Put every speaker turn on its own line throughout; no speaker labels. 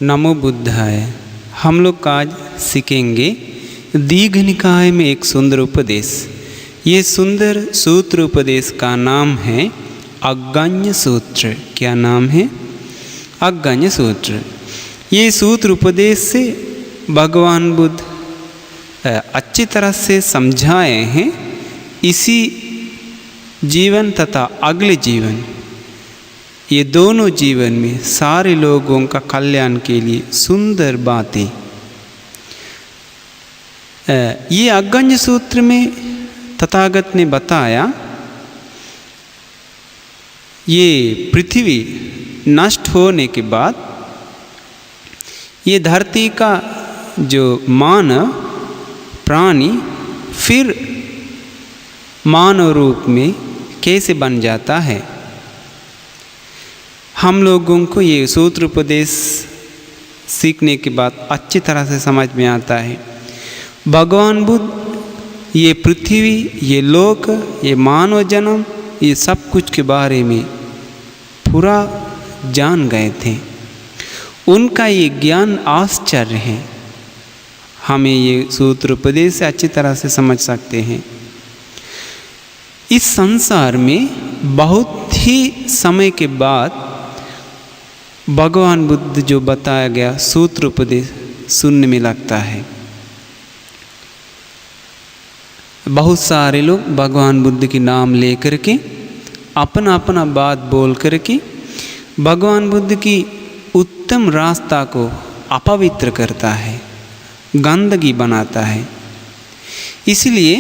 नमो बुद्धाय। हम लोग आज सीखेंगे दीघ निकाय में एक सुंदर उपदेश। ये सुंदर सूत्र उपदेश का नाम है अग्गञ्य सूत्र। क्या नाम है? अग्गञ्य सूत्र। ये सूत्र उपदेश से भगवान बुद्ध अच्छी तरह से समझाए हैं। इसी जीवन तथा अगले जीवन, ये दोनों जीवन में सारे लोगों का कल्याण के लिए सुंदर बातें। ये अग्गञ्य सूत्र में तथागत ने बताया, ये पृथ्वी नष्ट होने के बाद ये धरती का जो मानव प्राणी फिर मानव रूप में कैसे बन जाता है। हम लोगों को ये सूत्र उपदेश सीखने के बाद अच्छी तरह से समझ में आता है। भगवान बुद्ध ये पृथ्वी, ये लोक, ये मानव जन्म, ये सब कुछ के बारे में पूरा जान गए थे। उनका ये ज्ञान आश्चर्य है। हमें ये सूत्र उपदेश से अच्छी तरह से समझ सकते हैं। इस संसार में बहुत ही समय के बाद भगवान बुद्ध जो बताया गया सूत्र उपदेश सुनने में लगता है। बहुत सारे लोग भगवान बुद्ध के नाम लेकर के अपना अपना बात बोल करके भगवान बुद्ध की उत्तम रास्ता को अपवित्र करता है, गंदगी बनाता है। इसलिए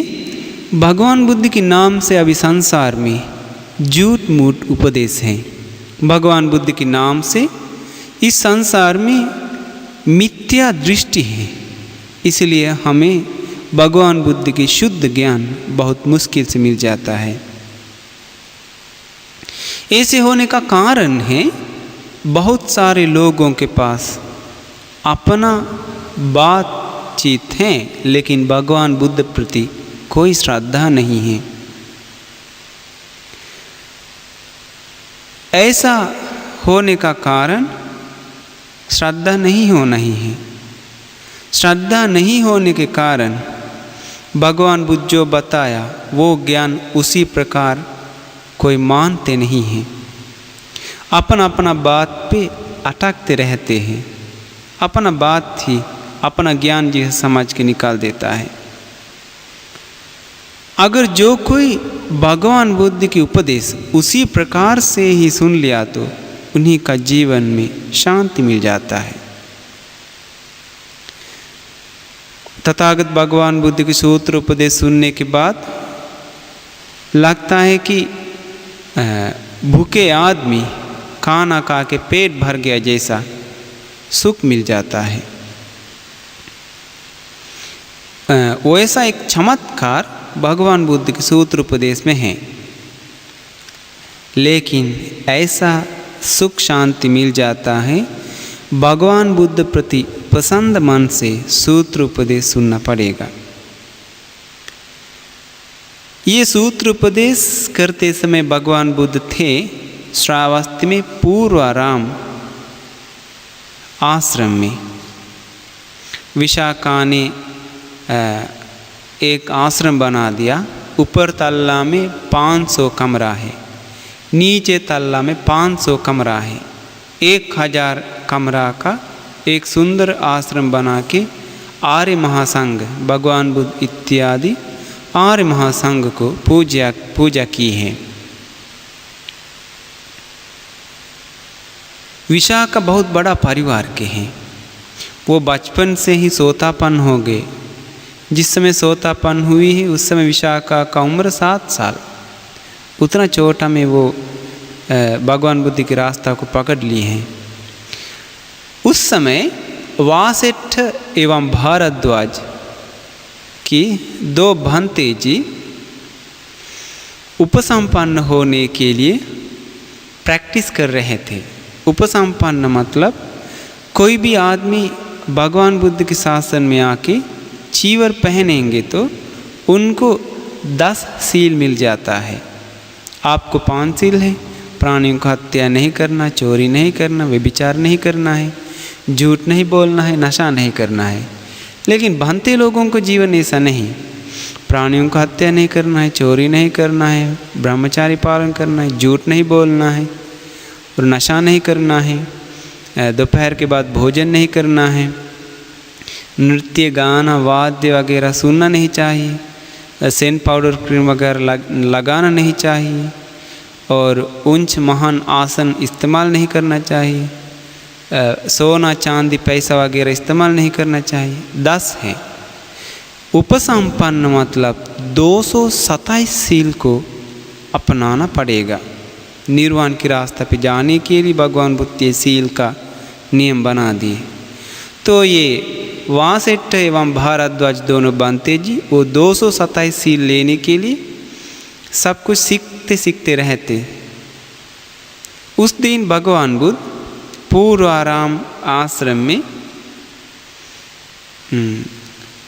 भगवान बुद्ध के नाम से अभी संसार में झूठ मूठ उपदेश है। भगवान बुद्ध के नाम से इस संसार में मिथ्या दृष्टि है। इसलिए हमें भगवान बुद्ध की शुद्ध ज्ञान बहुत मुश्किल से मिल जाता है। ऐसे होने का कारण है, बहुत सारे लोगों के पास अपना बातचीत है, लेकिन भगवान बुद्ध प्रति कोई श्रद्धा नहीं है। ऐसा होने का कारण श्रद्धा नहीं होना ही है। श्रद्धा नहीं होने के कारण भगवान बुद्ध जो बताया वो ज्ञान उसी प्रकार कोई मानते नहीं हैं। अपना अपना बात पे अटकते रहते हैं। अपना बात ही अपना ज्ञान जी समझ के निकाल देता है। अगर जो कोई भगवान बुद्ध की उपदेश उसी प्रकार से ही सुन लिया तो उन्हीं का जीवन में शांति मिल जाता है। तथागत भगवान बुद्ध की सूत्र उपदेश सुनने के बाद लगता है कि भूखे आदमी खाना खा के पेट भर गया जैसा सुख मिल जाता है। वैसा एक चमत्कार भगवान बुद्ध के सूत्र उपदेश में है। लेकिन ऐसा सुख शांति मिल जाता है, भगवान बुद्ध प्रति पसंद मन से सूत्र उपदेश सुनना पड़ेगा। ये सूत्र उपदेश करते समय भगवान बुद्ध थे श्रावस्ती में पूर्वाराम आश्रम में। विशाखा ने एक आश्रम बना दिया। ऊपर तल्ला में 500 कमरा है, नीचे तल्ला में 500 कमरा है। 1000 कमरा का एक सुंदर आश्रम बना के आर्य महासंघ, भगवान बुद्ध इत्यादि आर्य महासंघ को पूजा की है। विशाखा बहुत बड़ा परिवार के हैं। वो बचपन से ही सोतापन हो गए। जिस समय सोतापन हुई है उस समय विशाखा का उम्र 7 साल। उतना छोटा में वो भगवान बुद्ध के रास्ता को पकड़ लिए हैं। उस समय वासिष्ठ एवं भारद्वाज की 2 भंते जी उपसंपन्न होने के लिए प्रैक्टिस कर रहे थे। उपसंपन्न मतलब कोई भी आदमी भगवान बुद्ध के शासन में आके चीवर पहनेंगे तो उनको 10 सील मिल जाता है। आपको 5 सील है, प्राणियों का हत्या नहीं करना, चोरी नहीं करना, व्यभिचार नहीं करना है, झूठ नहीं बोलना है, नशा नहीं करना है। लेकिन भ्रांति लोगों को जीवन ऐसा नहीं। प्राणियों का हत्या नहीं करना है, चोरी नहीं करना है, ब्रह्मचारी पालन करना है, झूठ नहीं बोलना है और नशा नहीं करना है, दोपहर के बाद भोजन नहीं करना है, नृत्य गाना वाद्य वगैरह सुनना नहीं चाहिए, सेंट पाउडर क्रीम वगैरह लगाना नहीं चाहिए और ऊंच महान आसन इस्तेमाल नहीं करना चाहिए, सोना चांदी पैसा वगैरह इस्तेमाल नहीं करना चाहिए। 10 है। उपसंपन्न मतलब 227 सील को अपनाना पड़ेगा। निर्वाण की रास्ता पे जाने के लिए भगवान बुद्ध ये सील का नियम बना दिए। तो ये वासेठ एवं भारद्वाज दोनों बनते जी वो 227 सील लेने के लिए सब कुछ सीखते सीखते रहते। उस दिन भगवान बुद्ध पूर्वाराम आश्रम में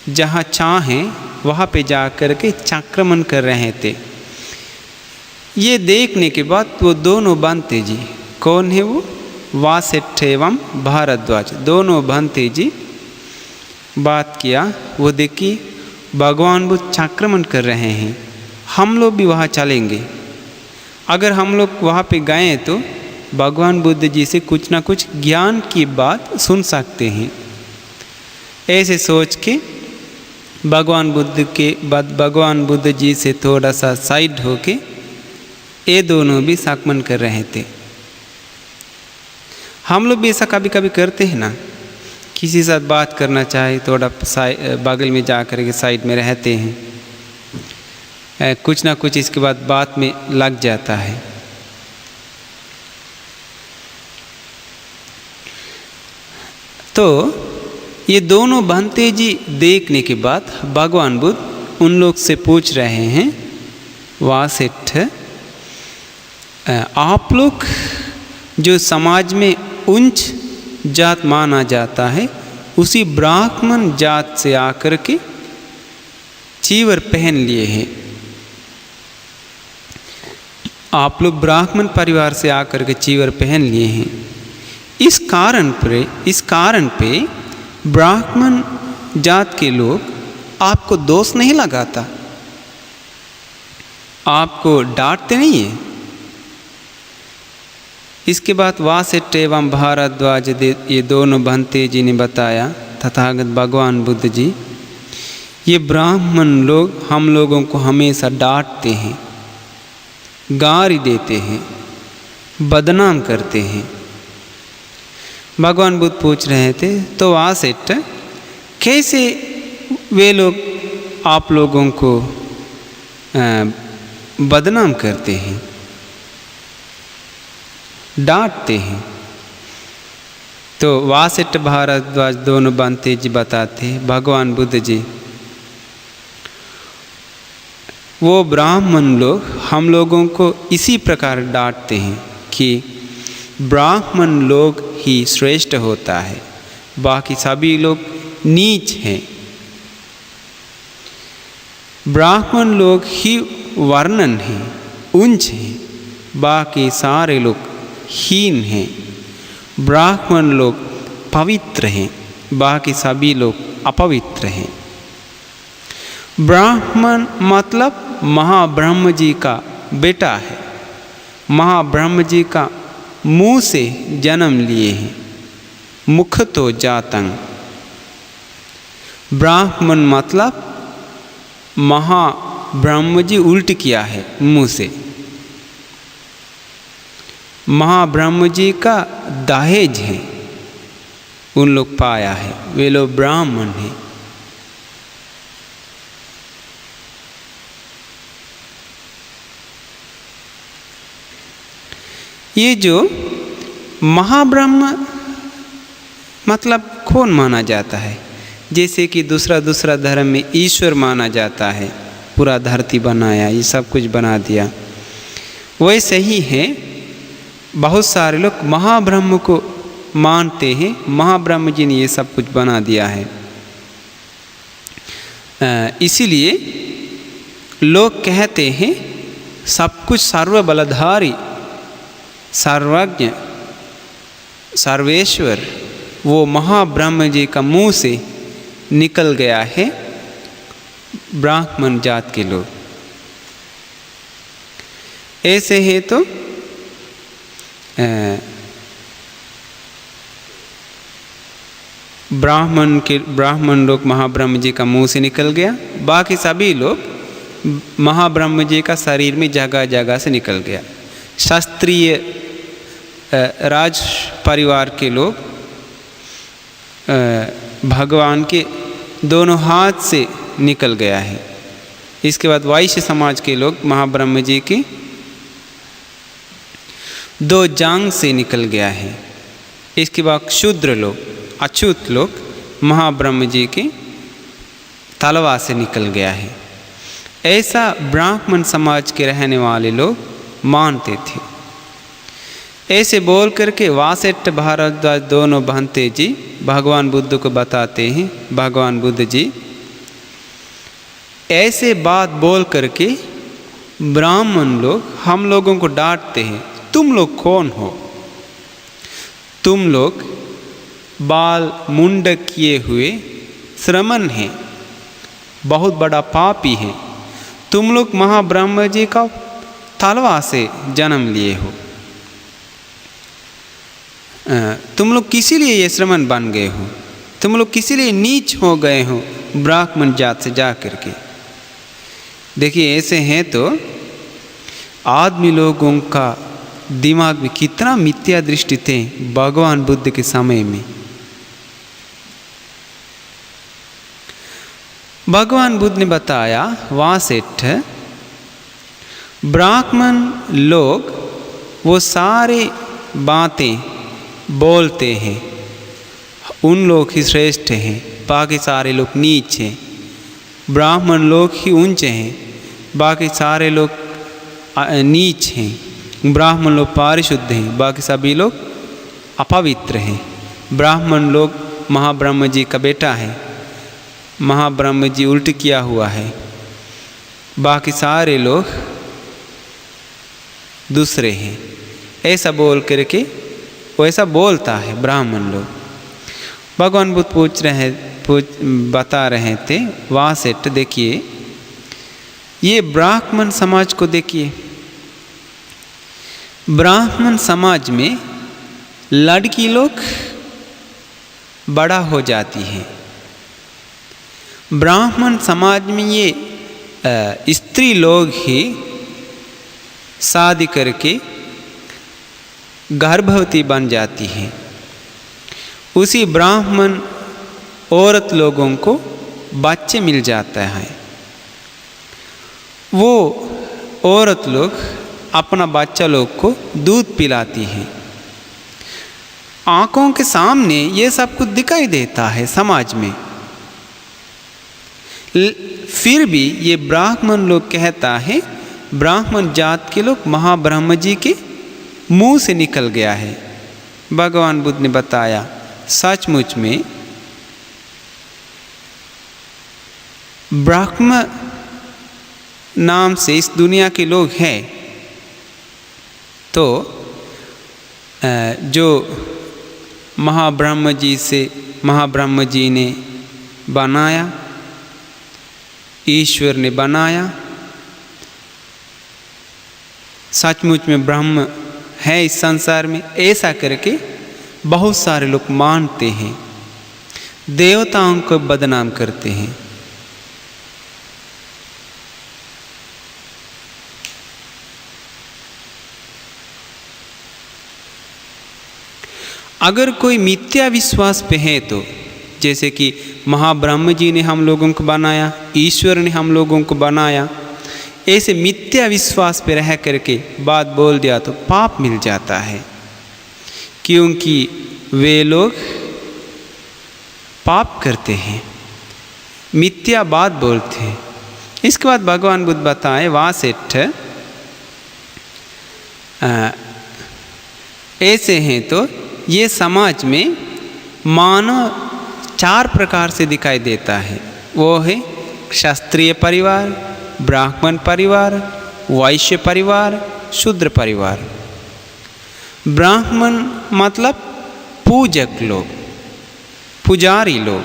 जहाँ चाहे वहाँ पे जा कर के चक्रमण कर रहे थे। ये देखने के बाद वो दोनों बनते जी, कौन है वो? वासेठ एवं भारद्वाज दोनों बनते जी बात किया। वो देखिए भगवान बुद्ध चक्रमण कर रहे हैं, हम लोग भी वहाँ चलेंगे। अगर हम लोग वहाँ पे गए तो भगवान बुद्ध जी से कुछ ना कुछ ज्ञान की बात सुन सकते हैं। ऐसे सोच के भगवान बुद्ध जी से थोड़ा सा साइड होके ये दोनों भी चक्रमण कर रहे थे। हम लोग भी ऐसा कभी कभी करते हैं ना, किसी साथ बात करना चाहे थोड़ा बगल में जा कर के साइड में रहते हैं, कुछ ना कुछ इसके बाद बात में लग जाता है। तो ये दोनों भंते जी देखने के बाद भगवान बुद्ध उन लोग से पूछ रहे हैं, वासेठ आप लोग जो समाज में उच्च जात माना जाता है उसी ब्राह्मण जात से आकर के चीवर पहन लिए हैं। आप लोग ब्राह्मण परिवार से आकर के चीवर पहन लिए हैं। इस कारण पे ब्राह्मण जात के लोग आपको दोष नहीं लगाता, आपको डांटते नहीं है। इसके बाद वासेठ एवं भारद्वाज ये दोनों भंते जी ने बताया, तथागत भगवान बुद्ध जी, ये ब्राह्मण लोग हम लोगों को हमेशा डांटते हैं, गाली देते हैं, बदनाम करते हैं। भगवान बुद्ध पूछ रहे थे, तो वासेठ कैसे वे लोग आप लोगों को बदनाम करते हैं, डांटते हैं? तो वासेठ भारद्वाज दोनों भंते जी बताते हैं, भगवान बुद्ध जी वो ब्राह्मण लोग हम लोगों को इसी प्रकार डांटते हैं कि ब्राह्मण लोग ही श्रेष्ठ होता है, बाकी सभी लोग नीच हैं। ब्राह्मण लोग ही वर्णन हैं, उच्च हैं, बाकी सारे लोग हीन हैं। ब्राह्मण लोग पवित्र हैं, बाकी सभी लोग अपवित्र हैं। ब्राह्मण मतलब महाब्रह्म जी का बेटा है, महाब्रह्म जी का मुँह से जन्म लिए हैं, मुख तो जातंग। ब्राह्मण मतलब महाब्रह्म जी उल्ट किया है मुँह से, महाब्रह्म जी का दहेज है उन लोग पाया है, वे लोग ब्राह्मण हैं। ये जो महाब्रह्म मतलब कौन माना जाता है? जैसे कि दूसरा धर्म में ईश्वर माना जाता है, पूरा धरती बनाया, ये सब कुछ बना दिया। वैसे ही है, बहुत सारे लोग महाब्रह्म को मानते हैं, महाब्रह्म जी ने ये सब कुछ बना दिया है। इसीलिए लोग कहते हैं सब कुछ सर्वबलधारी, सर्वज्ञ, सर्वेश्वर वो महाब्रह्म जी का मुंह से निकल गया है ब्राह्मण जात के लोग। ऐसे है तो ब्राह्मण लोग महाब्रह्म जी का मुंह से निकल गया, बाकी सभी लोग महाब्रह्म जी का शरीर में जगह जगह से निकल गया। शास्त्रीय राज परिवार के लोग भगवान के दोनों हाथ से निकल गया है। इसके बाद वैश्य समाज के लोग महाब्रह्म जी की दो जांग से निकल गया है। इसके बाद शूद्र लोग, अछूत लोग महाब्रह्म जी की तलवार से निकल गया है। ऐसा ब्राह्मण समाज के रहने वाले लोग मानते थे। ऐसे बोल करके वासेट भारद्वाज दोनों भंते जी भगवान बुद्ध को बताते हैं, भगवान बुद्ध जी ऐसे बात बोल करके ब्राह्मण लोग हम लोगों को डांटते हैं, तुम लोग कौन हो? तुम लोग बाल मुंड किए हुए श्रमण हैं, बहुत बड़ा पापी है। तुम लोग महाब्रह्म जी का तलवार से जन्म लिए हो। तुम लोग किसी लिए ये श्रमण बन गए हो? तुम लोग किसी लिए नीच हो गए हो ब्राह्मण जात से जा करके? देखिए ऐसे हैं तो आदमी लोगों का दिमाग में कितना मिथ्या दृष्टि थे भगवान बुद्ध के समय में। भगवान बुद्ध ने बताया वासेठ ब्राह्मण लोग वो सारे बातें बोलते हैं, उन लोग ही श्रेष्ठ हैं, बाकी सारे लोग नीच हैं। ब्राह्मण लोग ही ऊंचे हैं, बाकी सारे लोग नीच हैं। ब्राह्मण लोग पारिशुद्ध हैं, बाकी सभी लोग अपवित्र हैं। ब्राह्मण लोग महाब्रह्म जी का बेटा है, महाब्रह्म जी उल्ट किया हुआ है, बाकी सारे लोग दूसरे हैं। ऐसा बोल करके वैसा बोलता है ब्राह्मण लोग। भगवान बुद्ध बता रहे थे वासेठ देखिए ये ब्राह्मण समाज को देखिए, ब्राह्मण समाज में लड़की लोग बड़ा हो जाती है। ब्राह्मण समाज में ये स्त्री लोग ही शादी करके गर्भवती बन जाती हैं। उसी ब्राह्मण औरत लोगों को बच्चे मिल जाता है। वो औरत लोग अपना बच्चा लोग को दूध पिलाती हैं। आँखों के सामने ये सब कुछ दिखाई देता है समाज में, फिर भी ये ब्राह्मण लोग कहता है ब्राह्मण जात के लोग महाब्रह्म जी के मुंह से निकल गया है। भगवान बुद्ध ने बताया सचमुच में ब्रह्म नाम से इस दुनिया के लोग हैं तो जो महाब्रह्म जी ने बनाया, ईश्वर ने बनाया, सचमुच में ब्रह्म है इस संसार में, ऐसा करके बहुत सारे लोग मानते हैं, देवताओं को बदनाम करते हैं। अगर कोई मिथ्या विश्वास पे है तो जैसे कि महाब्रह्म जी ने हम लोगों को बनाया, ईश्वर ने हम लोगों को बनाया, ऐसे मिथ्या विश्वास पे रह करके बात बोल दिया तो पाप मिल जाता है, क्योंकि वे लोग पाप करते हैं, मिथ्या बात बोलते हैं। इसके बाद भगवान बुद्ध बताए वासेठ ऐसे हैं तो ये समाज में मानव 4 प्रकार से दिखाई देता है। वो है शास्त्रीय परिवार, ब्राह्मण परिवार, वैश्य परिवार, शूद्र परिवार। ब्राह्मण मतलब पूजक लोग, पुजारी लोग।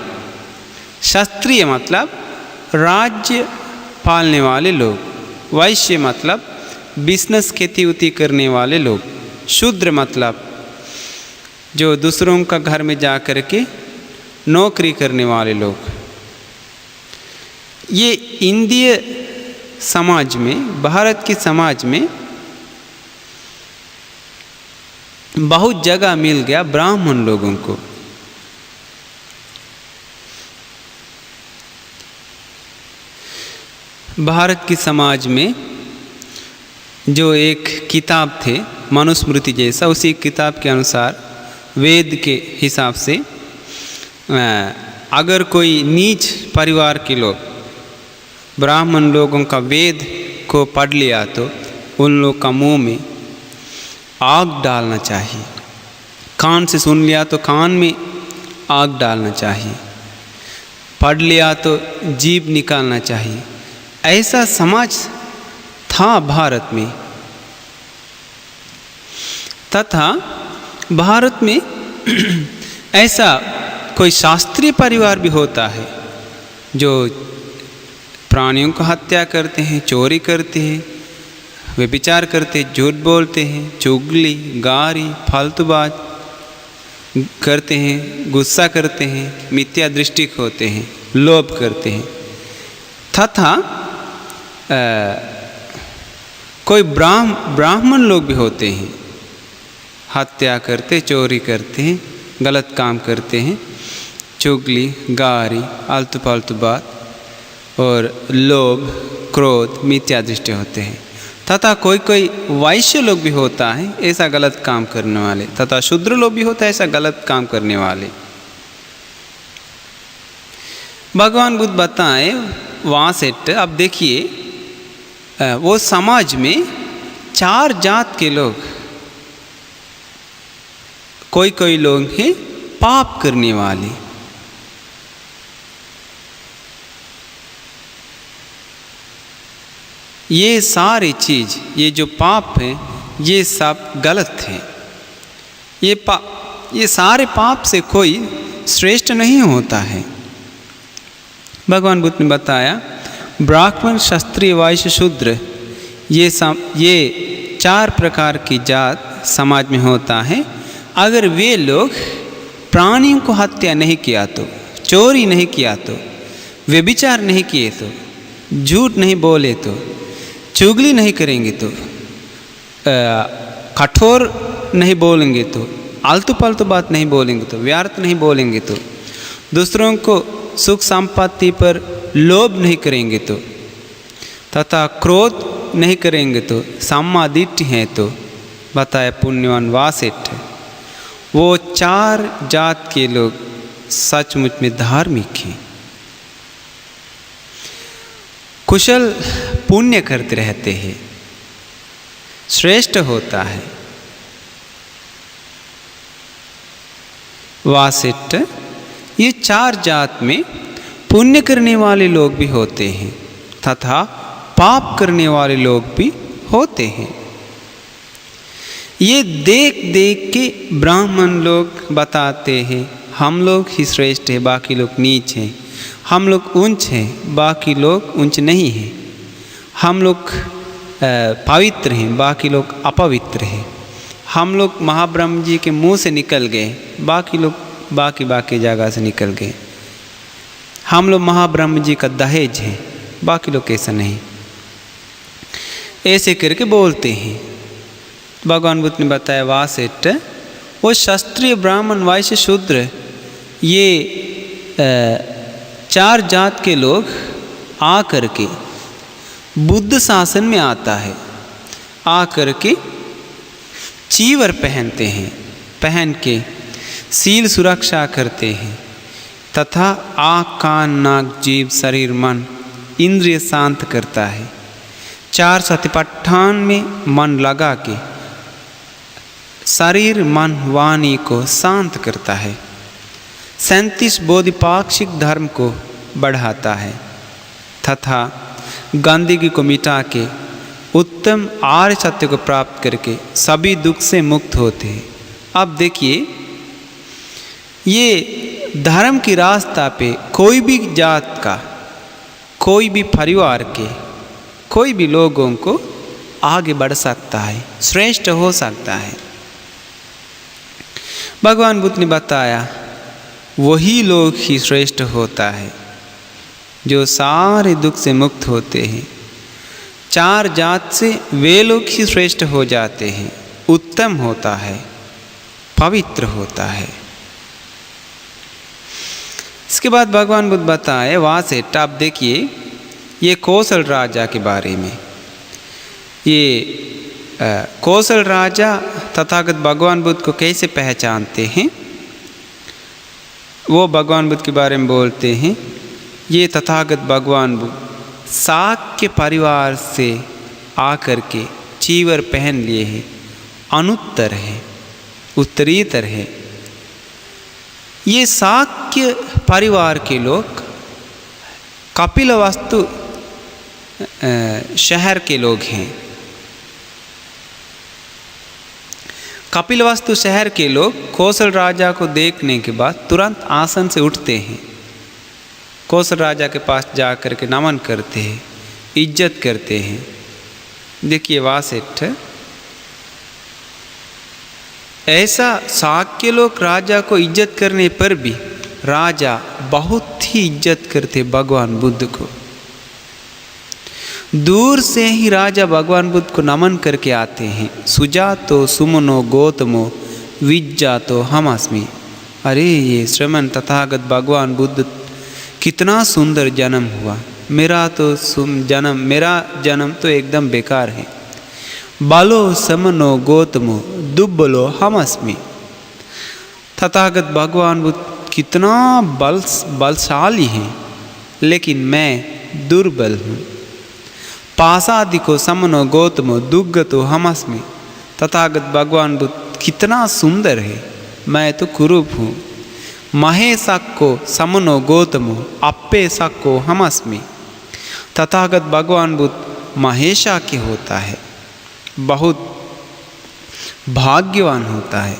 क्षत्रिय मतलब राज्य पालने वाले लोग। वैश्य मतलब बिजनेस खेती उती करने वाले लोग। शूद्र मतलब जो दूसरों का घर में जा कर के नौकरी करने वाले लोग। ये इंडिय समाज में, भारत के समाज में बहुत जगह मिल गया ब्राह्मण लोगों को। भारत के समाज में जो एक किताब थे मनुस्मृति जैसा, उसी किताब के अनुसार वेद के हिसाब से अगर कोई नीच परिवार के लोग ब्राह्मण लोगों का वेद को पढ़ लिया तो उन लोग का मुंह में आग डालना चाहिए। कान से सुन लिया तो कान में आग डालना चाहिए। पढ़ लिया तो जीभ निकालना चाहिए। ऐसा समाज था भारत में। तथा भारत में ऐसा कोई शास्त्रीय परिवार भी होता है जो प्राणियों को हत्या करते हैं, चोरी करते हैं, व्यभिचार करते हैं, झूठ बोलते हैं, चुगली, गारी, फालतूबाज करते हैं, गुस्सा करते हैं, मिथ्या दृष्टि होते हैं, लोभ करते हैं। तथा कोई ब्राह्मण लोग भी होते हैं, हत्या करते, चोरी करते हैं, गलत काम करते हैं, चुगली, गारी, आलतू फालतू बात और लोभ, क्रोध, मिथ्या दृष्टि होते हैं। तथा कोई कोई वैश्य लोग भी होता है ऐसा गलत काम करने वाले, तथा शूद्र लोग भी होता है ऐसा गलत काम करने वाले। भगवान बुद्ध बताए वहाँ से अब देखिए वो समाज में 4 जात के लोग, कोई कोई लोग हैं पाप करने वाले। ये सारी चीज़, ये जो पाप है ये सब गलत है। ये सारे पाप से कोई श्रेष्ठ नहीं होता है। भगवान बुद्ध ने बताया ब्राह्मण, क्षत्रिय, वैश्य, शूद्र ये 4 प्रकार की जात समाज में होता है। अगर वे लोग प्राणियों को हत्या नहीं किया तो, चोरी नहीं किया तो, व्यभिचार नहीं किए तो, झूठ नहीं बोले तो, चुगली नहीं करेंगे तो, कठोर नहीं बोलेंगे तो, आलतू पालतू बात नहीं बोलेंगे तो, व्यर्थ नहीं बोलेंगे तो, दूसरों को सुख संपत्ति पर लोभ नहीं करेंगे तो, तथा क्रोध नहीं करेंगे तो, सम्मा दिट्ठि है तो, बताया पुण्यवान वासेठ। वो 4 जात के लोग सचमुच में धार्मिक हैं, कुशल पुण्य करते रहते हैं, श्रेष्ठ होता है। वासेठ ये 4 जात में पुण्य करने वाले लोग भी होते हैं तथा पाप करने वाले लोग भी होते हैं। ये देख देख के ब्राह्मण लोग बताते हैं हम लोग ही श्रेष्ठ हैं, बाकी लोग नीच हैं। हम लोग ऊंच हैं, बाकी लोग ऊंच नहीं हैं। हम लोग पवित्र हैं, बाकी लोग अपवित्र हैं। हम लोग महाब्रह्म जी के मुंह से निकल गए, बाकी लोग बाकी जगह से निकल गए। हम लोग महाब्रह्म जी का दहेज हैं, बाकी लोग ऐसा नहीं। ऐसे करके बोलते हैं। भगवान बुद्ध ने बताया वासेठ वो क्षत्रिय, ब्राह्मण, वैश्य, शूद्र ये 4 जात के लोग आ करके बुद्ध शासन में आता है, आ करके चीवर पहनते हैं, पहन के सील सुरक्षा करते हैं तथा आँख, कान, नाक, जीभ, शरीर, मन, इंद्रिय शांत करता है। 4 सतिपट्ठान में मन लगा के शरीर, मन, वाणी को शांत करता है। 37 बोधिपाक्षिक धर्म को बढ़ाता है तथा गंदगी को मिटा के उत्तम आर्य सत्य को प्राप्त करके सभी दुख से मुक्त होते हैं। अब देखिए ये धर्म की रास्ता पे कोई भी जात का, कोई भी परिवार के, कोई भी लोगों को आगे बढ़ सकता है, श्रेष्ठ हो सकता है। भगवान बुद्ध ने बताया वही लोग ही श्रेष्ठ होता है जो सारे दुख से मुक्त होते हैं। 4 जात से वे लोग ही श्रेष्ठ हो जाते हैं, उत्तम होता है, पवित्र होता है। इसके बाद भगवान बुद्ध बताए वहाँ से आप देखिए ये कौशल राजा के बारे में। ये कौशल राजा तथागत भगवान बुद्ध को कैसे पहचानते हैं, वो भगवान बुद्ध के बारे में बोलते हैं। ये तथागत भगवान बुद्ध शाक्य परिवार से आकर के चीवर पहन लिए हैं, अनुत्तर है, उत्तरीतर है। ये शाक्य परिवार के लोग कपिलवस्तु शहर के लोग हैं। कपिलवस्तु शहर के लोग कौशल राजा को देखने के बाद तुरंत आसन से उठते हैं, कौशल राजा के पास जा कर के नमन करते हैं, इज्जत करते हैं। देखिए वासेठ, ऐसा शाक्य लोग राजा को इज्जत करने पर भी राजा बहुत ही इज्जत करते भगवान बुद्ध को। दूर से ही राजा भगवान बुद्ध को नमन करके आते हैं। सुजातो सुमनो गौतमो विज्जातो हमस्मि। अरे ये श्रमण तथागत भगवान बुद्ध कितना सुंदर जन्म हुआ, मेरा जन्म तो एकदम बेकार है। बालो समनो गौतमो दुब्बलो हमस्मि। तथागत भगवान बुद्ध कितना बलशाली हैं, लेकिन मैं दुर्बल हूँ। पासादिको समनो गौतमो दुग्गतो हमस्मि। तथागत भगवान बुद्ध कितना सुंदर है, मैं तो कुरूप हूँ। महेशक्को समनो गौतमो अप्पेशक्को हमस्मि। तथागत भगवान बुद्ध महेशाक्य होता है, बहुत भाग्यवान होता है,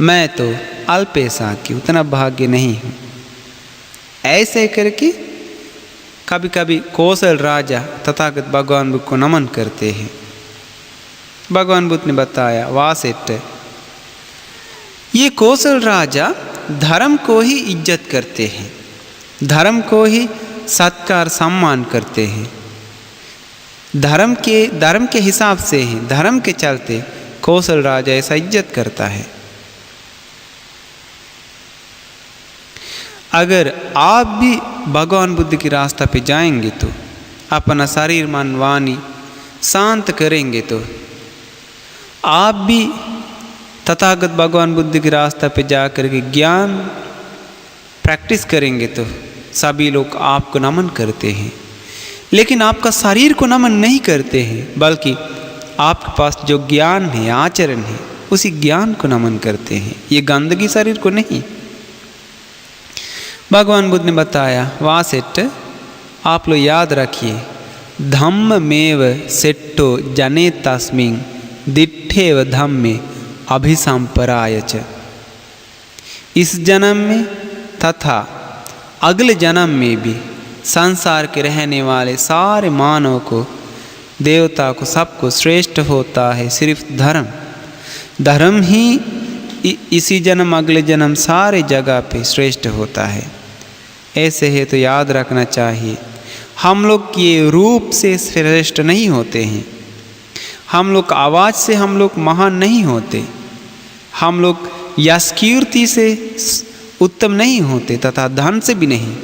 मैं तो अल्पेशाक्य, उतना भाग्य नहीं हूँ। ऐसे करके कभी कभी कौशल राजा तथागत भगवान बुद्ध को नमन करते हैं। भगवान बुद्ध ने बताया वासेठ, ये कौशल राजा धर्म को ही इज्जत करते हैं, धर्म को ही सत्कार सम्मान करते हैं, धर्म के हिसाब से ही, धर्म के चलते कौशल राजा ऐसा इज्जत करता है। अगर आप भी भगवान बुद्ध की रास्ता पे जाएंगे तो अपना शरीर मन वाणी शांत करेंगे तो आप भी तथागत भगवान बुद्ध की रास्ता पे जा कर के ज्ञान प्रैक्टिस करेंगे तो सभी लोग आपको नमन करते हैं। लेकिन आपका शरीर को नमन नहीं करते हैं, बल्कि आपके पास जो ज्ञान है, आचरण है, उसी ज्ञान को नमन करते हैं, ये गंदगी शरीर को नहीं। भगवान बुद्ध ने बताया वासेठ, आप लोग याद रखिए, धम्ममेव सेट्टो जने तस्मिन् दिट्ठेव धम्मे अभिसंपरायच। इस जन्म में तथा अगले जन्म में भी संसार के रहने वाले सारे मानव को, देवता को, सबको श्रेष्ठ होता है सिर्फ धर्म। धर्म ही इसी जन्म अगले जन्म सारे जगह पे श्रेष्ठ होता है। ऐसे है तो याद रखना चाहिए, हम लोग ये रूप से श्रेष्ठ नहीं होते हैं, हम लोग आवाज़ से हम लोग महान नहीं होते, हम लोग यश कीर्ति से उत्तम नहीं होते, तथा धन से भी नहीं,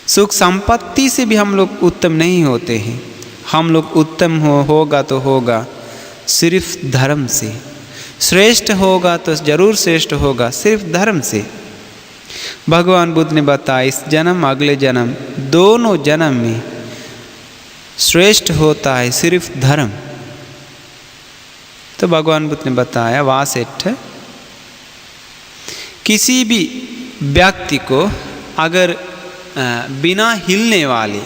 सुख संपत्ति से भी हम लोग उत्तम नहीं होते हैं। हम लोग उत्तम होगा तो होगा सिर्फ धर्म से, श्रेष्ठ होगा तो जरूर श्रेष्ठ होगा सिर्फ धर्म से। भगवान बुद्ध ने बताया इस जन्म अगले जन्म दोनों जन्म में श्रेष्ठ होता है सिर्फ धर्म। तो भगवान बुद्ध ने बताया वासेठ, किसी भी व्यक्ति को अगर बिना हिलने वाली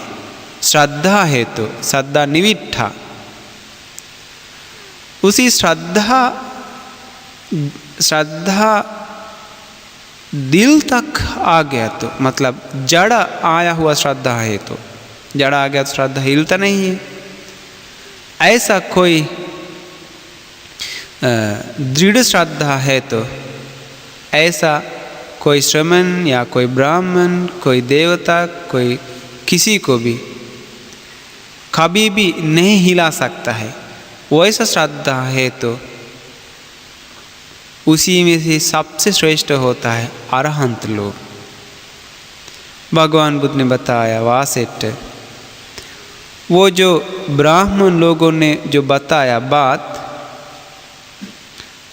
श्रद्धा है तो श्रद्धा निविष्ठा, उसी श्रद्धा दिल तक आ गया तो मतलब जड़ आया हुआ श्रद्धा है, तो जड़ आ गया तो श्रद्धा हिलता नहीं है। ऐसा कोई दृढ़ श्रद्धा है तो ऐसा कोई श्रमण या कोई ब्राह्मण, कोई देवता, कोई किसी को भी कभी भी नहीं हिला सकता है। वैसा श्रद्धा है तो उसी में से सबसे श्रेष्ठ होता है अरहंत लोग। भगवान बुद्ध ने बताया वासेट, वो जो ब्राह्मण लोगों ने जो बताया बात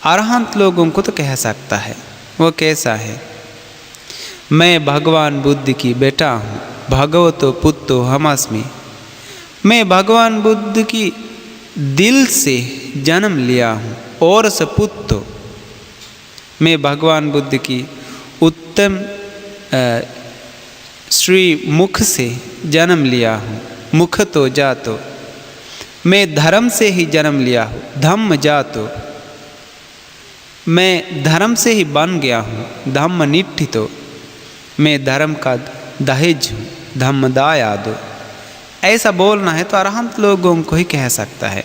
अरहंत लोगों को तो कह सकता है। वो कैसा है? मैं भगवान बुद्ध की बेटा हूँ, भगवतो पुत्रो हमस्मि। मैं भगवान बुद्ध की दिल से जन्म लिया हूँ और सपुत्रो, मैं भगवान बुद्ध की उत्तम श्री मुख से जन्म लिया हूँ, मुख तो जातो। मैं धर्म से ही जन्म लिया हूँ, धम्म जातो। मैं धर्म से ही बन गया हूँ, धम्म निष्ठितो। मैं धर्म का दहेज हूँ, धम्म दायादो। ऐसा बोलना है तो अरहंत लोगों को ही कह सकता है।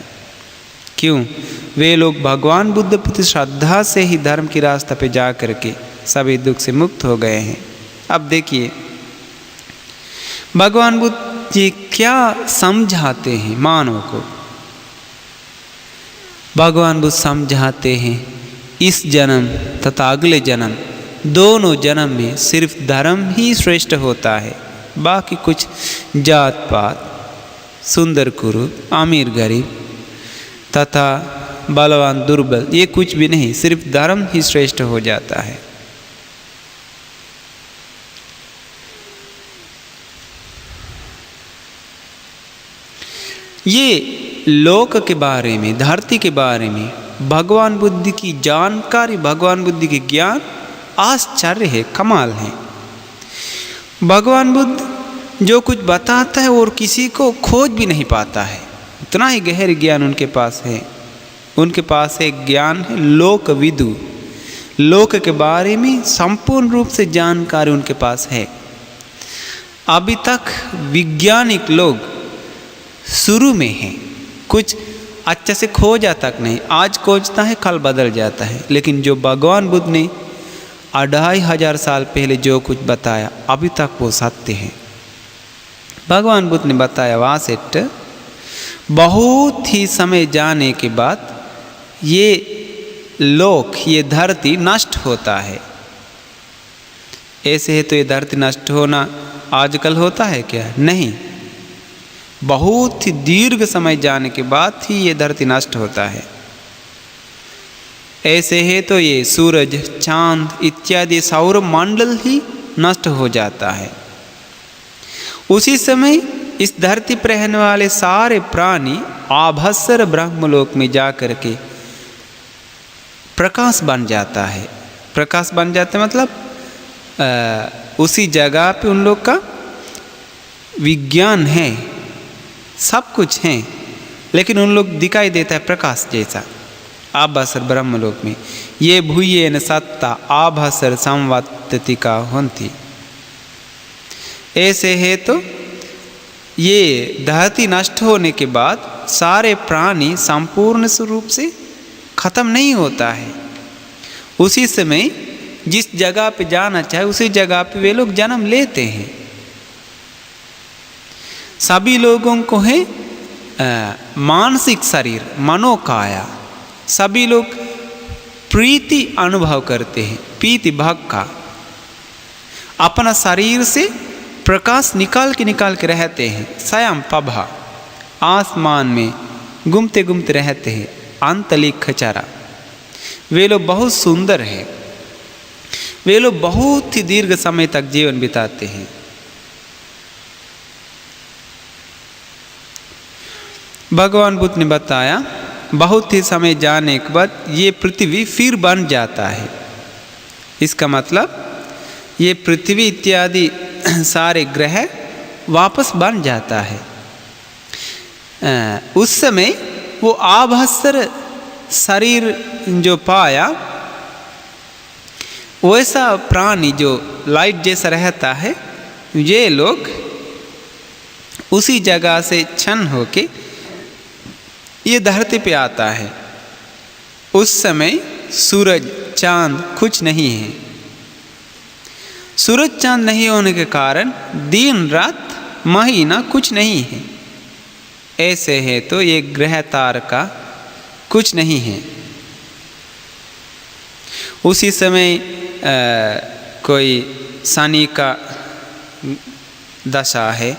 क्यों? वे लोग भगवान बुद्ध प्रति श्रद्धा से ही धर्म की रास्ता पे जा करके सभी दुख से मुक्त हो गए हैं। अब देखिए भगवान बुद्ध जी क्या समझाते हैं मानव को। भगवान बुद्ध समझाते हैं इस जन्म तथा अगले जन्म, दोनों जन्म में सिर्फ धर्म ही श्रेष्ठ होता है। बाकी कुछ जात पात, सुंदर कुरूप, अमीर गरीब तथा बलवान दुर्बल, ये कुछ भी नहीं, सिर्फ धर्म ही श्रेष्ठ हो जाता है। ये लोक के बारे में, धरती के बारे में भगवान बुद्ध की जानकारी, भगवान बुद्ध की ज्ञान आश्चर्य है, कमाल है। भगवान बुद्ध जो कुछ बताता है और किसी को खोज भी नहीं पाता है, इतना ही गहर ज्ञान उनके पास है। उनके पास एक ज्ञान है लोक विदु, लोक के बारे में संपूर्ण रूप से जानकारी उनके पास है। अभी तक वैज्ञानिक लोग शुरू में हैं, कुछ अच्छे से खोजा तक नहीं, आज खोजता है कल बदल जाता है। लेकिन जो भगवान बुद्ध ने 2500 साल पहले जो कुछ बताया अभी तक वो सत्य है। भगवान बुद्ध ने बताया वासेट, बहुत ही समय जाने के बाद ये लोक, ये धरती नष्ट होता है। ऐसे है तो ये धरती नष्ट होना आजकल होता है क्या? नहीं, बहुत ही दीर्घ समय जाने के बाद ही ये धरती नष्ट होता है। ऐसे है तो ये सूरज, चांद इत्यादि सौर मंडल ही नष्ट हो जाता है। उसी समय इस धरती पर रहने वाले सारे प्राणी आभस्सर ब्रह्मलोक में जा कर के प्रकाश बन जाता है। प्रकाश बन जाता है मतलब उसी जगह पे उन लोग का विज्ञान है, सब कुछ है, लेकिन उन लोग दिखाई देता है प्रकाश जैसा। आभासर ब्रह्मलोक में ये भूये न सत्ता आभासर संवत्तिका होती। ऐसे है तो ये धरती नष्ट होने के बाद सारे प्राणी संपूर्ण रूप से खत्म नहीं होता है। उसी समय जिस जगह पे जाना चाहे उसी जगह पे वे लोग जन्म लेते हैं। सभी लोगों को है मानसिक शरीर, मनोकाया। सभी लोग प्रीति अनुभव करते हैं, प्रीति भाग का। अपना शरीर से प्रकाश निकाल के रहते हैं। स्वयं पभा आसमान में घूमते घूमते रहते हैं। अंतरिक्ष चरा, वे लोग बहुत सुंदर हैं। वे लोग बहुत ही दीर्घ समय तक जीवन बिताते हैं। भगवान बुद्ध ने बताया बहुत ही समय जाने के बाद ये पृथ्वी फिर बन जाता है। इसका मतलब ये पृथ्वी इत्यादि सारे ग्रह वापस बन जाता है। उस समय वो आभासर शरीर जो पाया वैसा प्राणी जो लाइट जैसा रहता है, ये लोग उसी जगह से क्षण होके ये धरती पे आता है। उस समय सूरज चांद कुछ नहीं है। सूरज चांद नहीं होने के कारण दिन रात महीना कुछ नहीं है। ऐसे है तो ये ग्रह तार का कुछ नहीं है। उसी समय कोई शनि का दशा है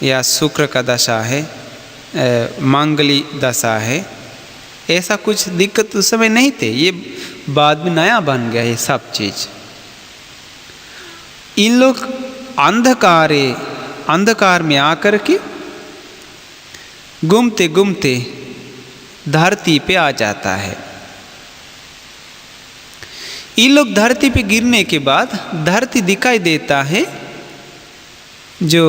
या शुक्र का दशा है, मंगली दशा है, ऐसा कुछ दिक्कत उस समय नहीं थे। ये बाद में नया बन गया ये सब चीज़। इन लोग अंधकार में आकर के घूमते घूमते धरती पे आ जाता है। इन लोग धरती पे गिरने के बाद धरती दिखाई देता है जो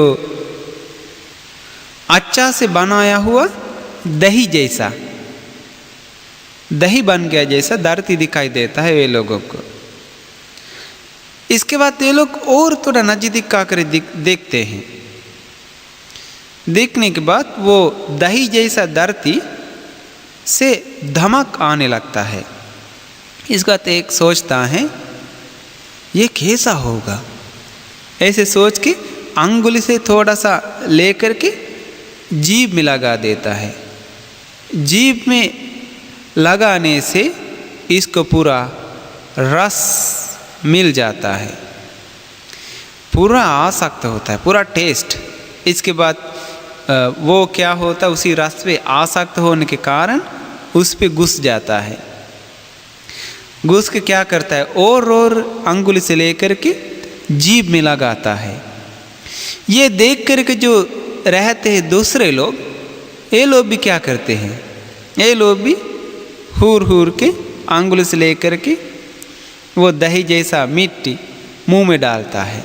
अच्छा से बनाया हुआ दही जैसा, दही बन गया जैसा धरती दिखाई देता है वे लोगों को। इसके बाद ये लोग और थोड़ा नजदीक आकर देखते हैं। देखने के बाद वो दही जैसा धरती से धमक आने लगता है। इसका तो एक सोचता है ये कैसा होगा, ऐसे सोच के अंगुली से थोड़ा सा लेकर के जीभ में लगा देता है। जीभ में लगाने से इसको पूरा रस मिल जाता है, पूरा आसक्त होता है, पूरा टेस्ट। इसके बाद वो क्या होता है, उसी रस पे आसक्त होने के कारण उस पे घुस जाता है। घुस के क्या करता है, और अंगुली से लेकर के जीभ में लगाता है। ये देख करके जो रहते हैं दूसरे लोग, ये लोग भी क्या करते हैं, ये लोग भी हूर के अंगुली से लेकर के वो दही जैसा मिट्टी मुंह में डालता है।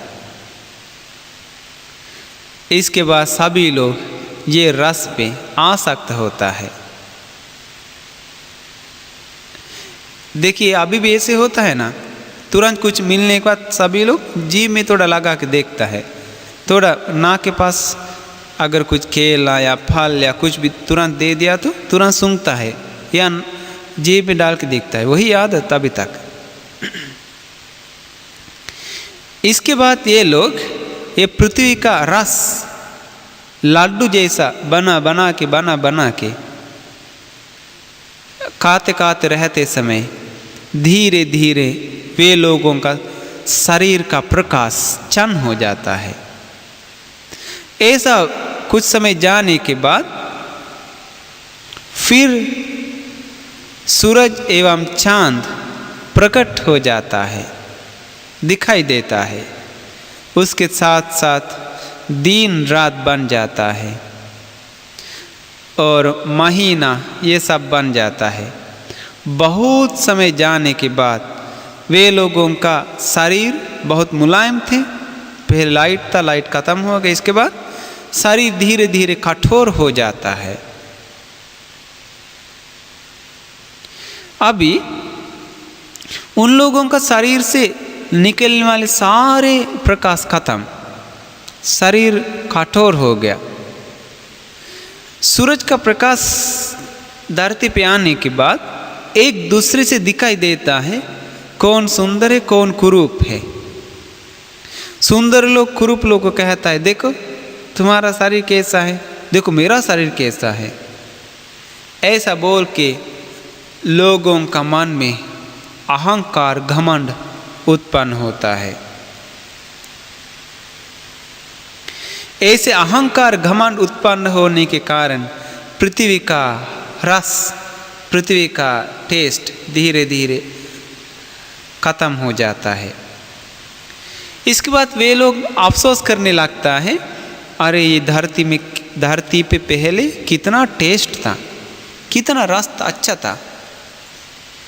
इसके बाद सभी लोग ये रस पे आसक्त होता है। देखिए अभी भी ऐसे होता है ना, तुरंत कुछ मिलने के बाद सभी लोग जीभ में थोड़ा लगा के देखता है। थोड़ा नाक के पास अगर कुछ केला या फल या कुछ भी तुरंत दे दिया तो तुरंत सूंघता है या जीभ में डाल के देखता है। वही आदत अभी तक। इसके बाद ये लोग ये पृथ्वी का रस लड्डू जैसा बना के खाते रहते समय धीरे धीरे वे लोगों का शरीर का प्रकाश क्षण हो जाता है। ऐसा कुछ समय जाने के बाद फिर सूरज एवं चांद प्रकट हो जाता है, दिखाई देता है। उसके साथ साथ दिन रात बन जाता है और महीना ये सब बन जाता है। बहुत समय जाने के बाद वे लोगों का शरीर बहुत मुलायम थे। पहले लाइट था, लाइट खत्म हो गई। इसके बाद शरीर धीरे धीरे कठोर हो जाता है। अभी उन लोगों का शरीर से निकलने वाले सारे प्रकाश खत्म, शरीर कठोर हो गया। सूरज का प्रकाश धरती पे आने के बाद एक दूसरे से दिखाई देता है कौन सुंदर है कौन कुरूप है। सुंदर लोग कुरूप लोग को कहता है देखो तुम्हारा शरीर कैसा है, देखो मेरा शरीर कैसा है। ऐसा बोल के लोगों का मन में अहंकार घमंड उत्पन्न होता है। ऐसे अहंकार घमंड उत्पन्न होने के कारण पृथ्वी का रस, पृथ्वी का टेस्ट धीरे धीरे खत्म हो जाता है। इसके बाद वे लोग अफसोस करने लगता है, अरे ये धरती पे पहले कितना टेस्ट था, कितना रस अच्छा था,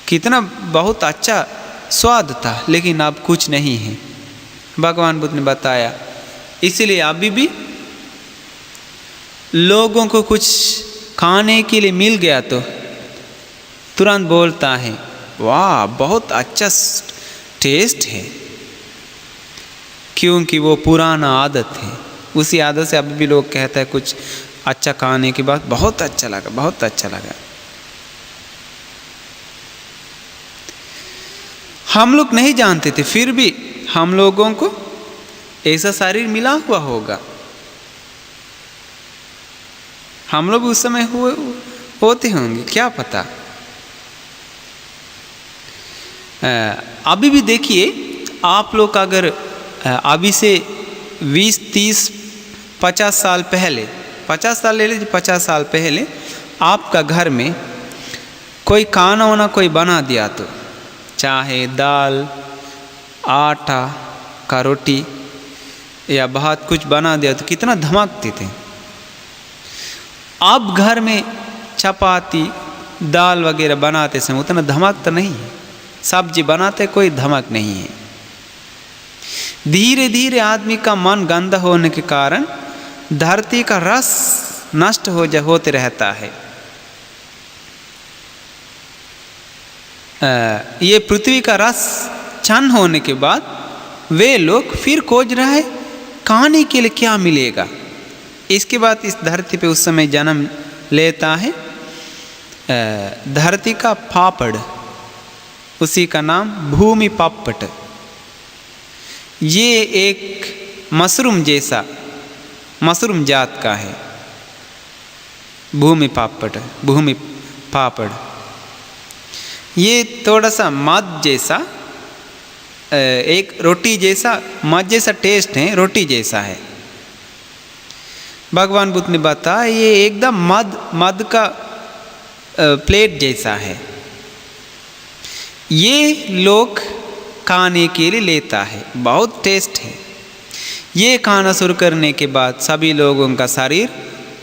कितना बहुत अच्छा स्वाद था, लेकिन अब कुछ नहीं है। भगवान बुद्ध ने बताया। इसलिए अभी भी लोगों को कुछ खाने के लिए मिल गया तो तुरंत बोलता है वाह बहुत अच्छा टेस्ट है, क्योंकि वो पुराना आदत है। उसी आदत से अभी भी लोग कहते हैं कुछ अच्छा खाने के बाद बहुत अच्छा लगा, बहुत अच्छा लगा। हम लोग नहीं जानते थे, फिर भी हम लोगों को ऐसा शरीर मिला हुआ होगा। हम लोग उस समय होते होंगे, क्या पता। अभी भी देखिए, आप लोग अगर अभी से 20, 30, 50 साल पहले, 50 साल ले लीजिए, 50 साल पहले आपका घर में कोई खाना वाना कोई बना दिया, तो चाहे दाल, आटा का रोटी या भात कुछ बना दिया, तो कितना धमाकते थे। अब घर में चपाती, दाल वगैरह बनाते समय उतना धमाक तो नहीं है। सब्जी बनाते कोई धमक नहीं है। धीरे धीरे आदमी का मन गंदा होने के कारण धरती का रस नष्ट होते रहता है। ये पृथ्वी का रस क्षण होने के बाद वे लोग फिर खोज रहे हैं खाने के लिए क्या मिलेगा। इसके बाद इस धरती पे उस समय जन्म लेता है धरती का पापड़, उसी का नाम भूमि पापड़। ये एक मशरूम जैसा, मशरूम जात का है भूमि पापड़। ये थोड़ा सा मध जैसा, एक रोटी जैसा, मध जैसा टेस्ट है, रोटी जैसा है। भगवान बुद्ध ने बताया ये एकदम मध का प्लेट जैसा है। ये लोग खाने के लिए लेता है, बहुत टेस्ट है। ये खाना शुरू करने के बाद सभी लोगों का शरीर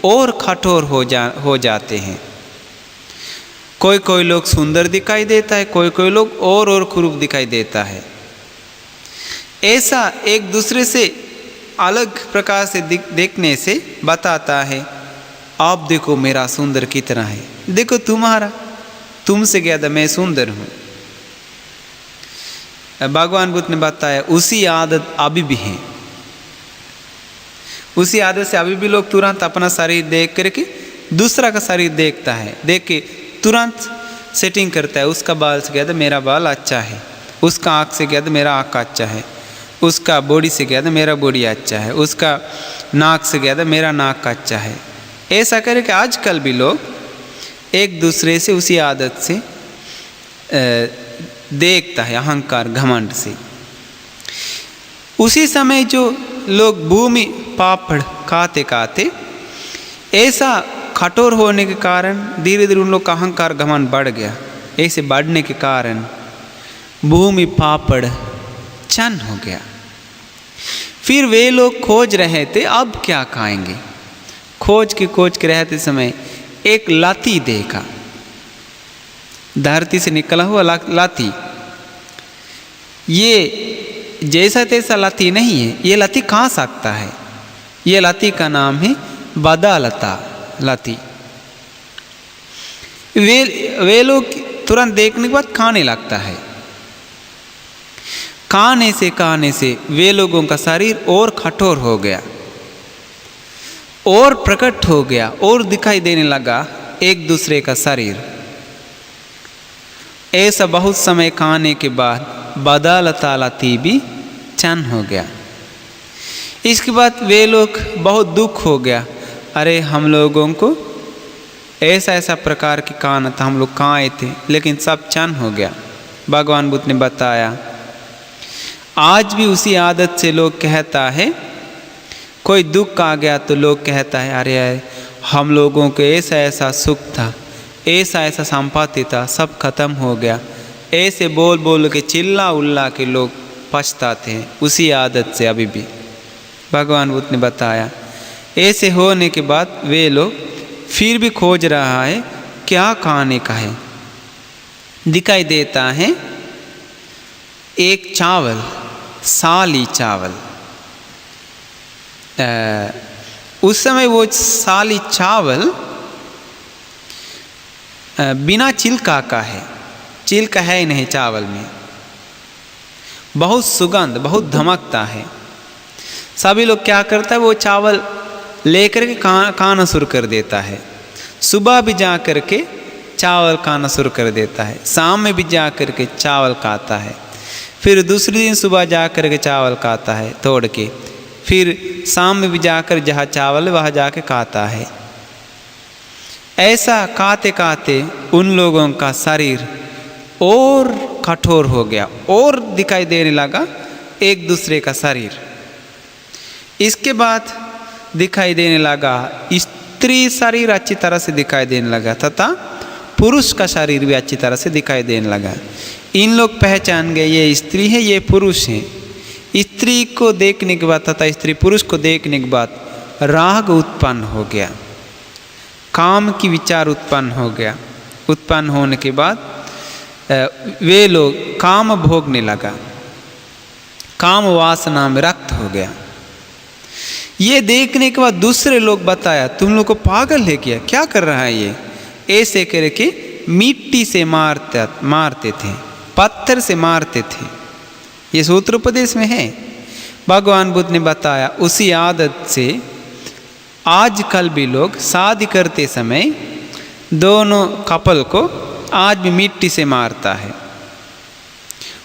और कठोर हो जाते हैं। कोई कोई लोग सुंदर दिखाई देता है, कोई कोई लोग और कुरूप दिखाई देता है। ऐसा एक दूसरे से अलग प्रकार से देखने से बताता है, आप देखो मेरा सुंदर कितना है, देखो तुम्हारा, तुमसे ज़्यादा मैं सुंदर हूँ। भगवान बुद्ध ने बताया उसी आदत अभी भी है। उसी आदत से अभी भी लोग तुरंत अपना शरीर देख करके दूसरा का शरीर देखता है, देख के तुरंत सेटिंग करता है। उसका बाल से ज़्यादा मेरा बाल अच्छा है, उसका आँख से ज़्यादा मेरा आँख अच्छा है, उसका बॉडी से ज़्यादा मेरा बॉडी अच्छा है, उसका नाक से ज़्यादा मेरा नाक अच्छा है। ऐसा करके आजकल भी लोग एक दूसरे से उसी आदत से देखता है, अहंकार घमंड से। उसी समय जो लोग भूमि पापड़ खाते खाते ऐसा कठोर होने के कारण धीरे धीरे उन लोग का अहंकार घमंड बढ़ गया। ऐसे बढ़ने के कारण भूमि पापड़ चन हो गया। फिर वे लोग खोज रहे थे अब क्या खाएंगे। खोज के रहते समय एक लाठी देखा, धरती से निकला हुआ लाठी। ये जैसा तैसा लाठी नहीं है, ये लाठी खा सकता है। ये लाठी का नाम है बदालता लाठी। वे लोग तुरंत देखने के बाद खाने लगता है। खाने से वे लोगों का शरीर और कठोर हो गया और प्रकट हो गया और दिखाई देने लगा एक दूसरे का शरीर। ऐसा बहुत समय खाने के बाद बदालता लाठी भी चन हो गया। इसके बाद वे लोग बहुत दुख हो गया, अरे हम लोगों को ऐसा प्रकार की खाना था, हम लोग कहाँ आए थे, लेकिन सब चन हो गया। भगवान बुद्ध ने बताया आज भी उसी आदत से लोग कहता है, कोई दुख आ गया तो लोग कहता है अरे हम लोगों को ऐसा सुख था, ऐसा संपत्ति था, सब खत्म हो गया। ऐसे बोल के चिल्ला उल्ला के लोग पछताते हैं। उसी आदत से अभी भी भगवान बुद्ध ने बताया ऐसे होने के बाद वे लोग फिर भी खोज रहा है क्या खाने का है। दिखाई देता है एक चावल, साली चावल। उस समय वो साली चावल बिना छिलका का है, छिलका है ही नहीं चावल में। बहुत सुगंध, बहुत धमकता है। सभी लोग क्या करता है, वो चावल लेकर के खाना शुरू कर देता है। सुबह भी जा कर के चावल खाना शुरू कर देता है, शाम में भी जा कर के चावल खाता है, फिर दूसरे दिन सुबह जा कर के चावल खाता है तोड़ के, फिर शाम में भी जाकर जहाँ चावल वहाँ जाके खाता है। ऐसा खाते खाते उन लोगों का शरीर और कठोर हो गया और दिखाई देने लगा एक दूसरे का शरीर। इसके बाद दिखाई देने लगा स्त्री शरीर अच्छी तरह से दिखाई देने लगा तथा पुरुष का शरीर भी अच्छी तरह से दिखाई देने लगा। इन लोग पहचान गए ये स्त्री है, ये पुरुष है। स्त्री को देखने के बाद तथा स्त्री पुरुष को देखने के बाद राग उत्पन्न हो गया, काम की विचार उत्पन्न हो गया। उत्पन्न होने के बाद वे लोग काम भोगने लगा, काम वासना में रक्त हो गया। ये देखने के बाद दूसरे लोग बताया तुम लोग को पागल है क्या कर रहा है ये। ऐसे करके मिट्टी से मारते थे, पत्थर से मारते थे। ये सूत्र उपदेश में है। भगवान बुद्ध ने बताया उसी आदत से आजकल भी लोग शादी करते समय दोनों कपल को आज भी मिट्टी से मारता है।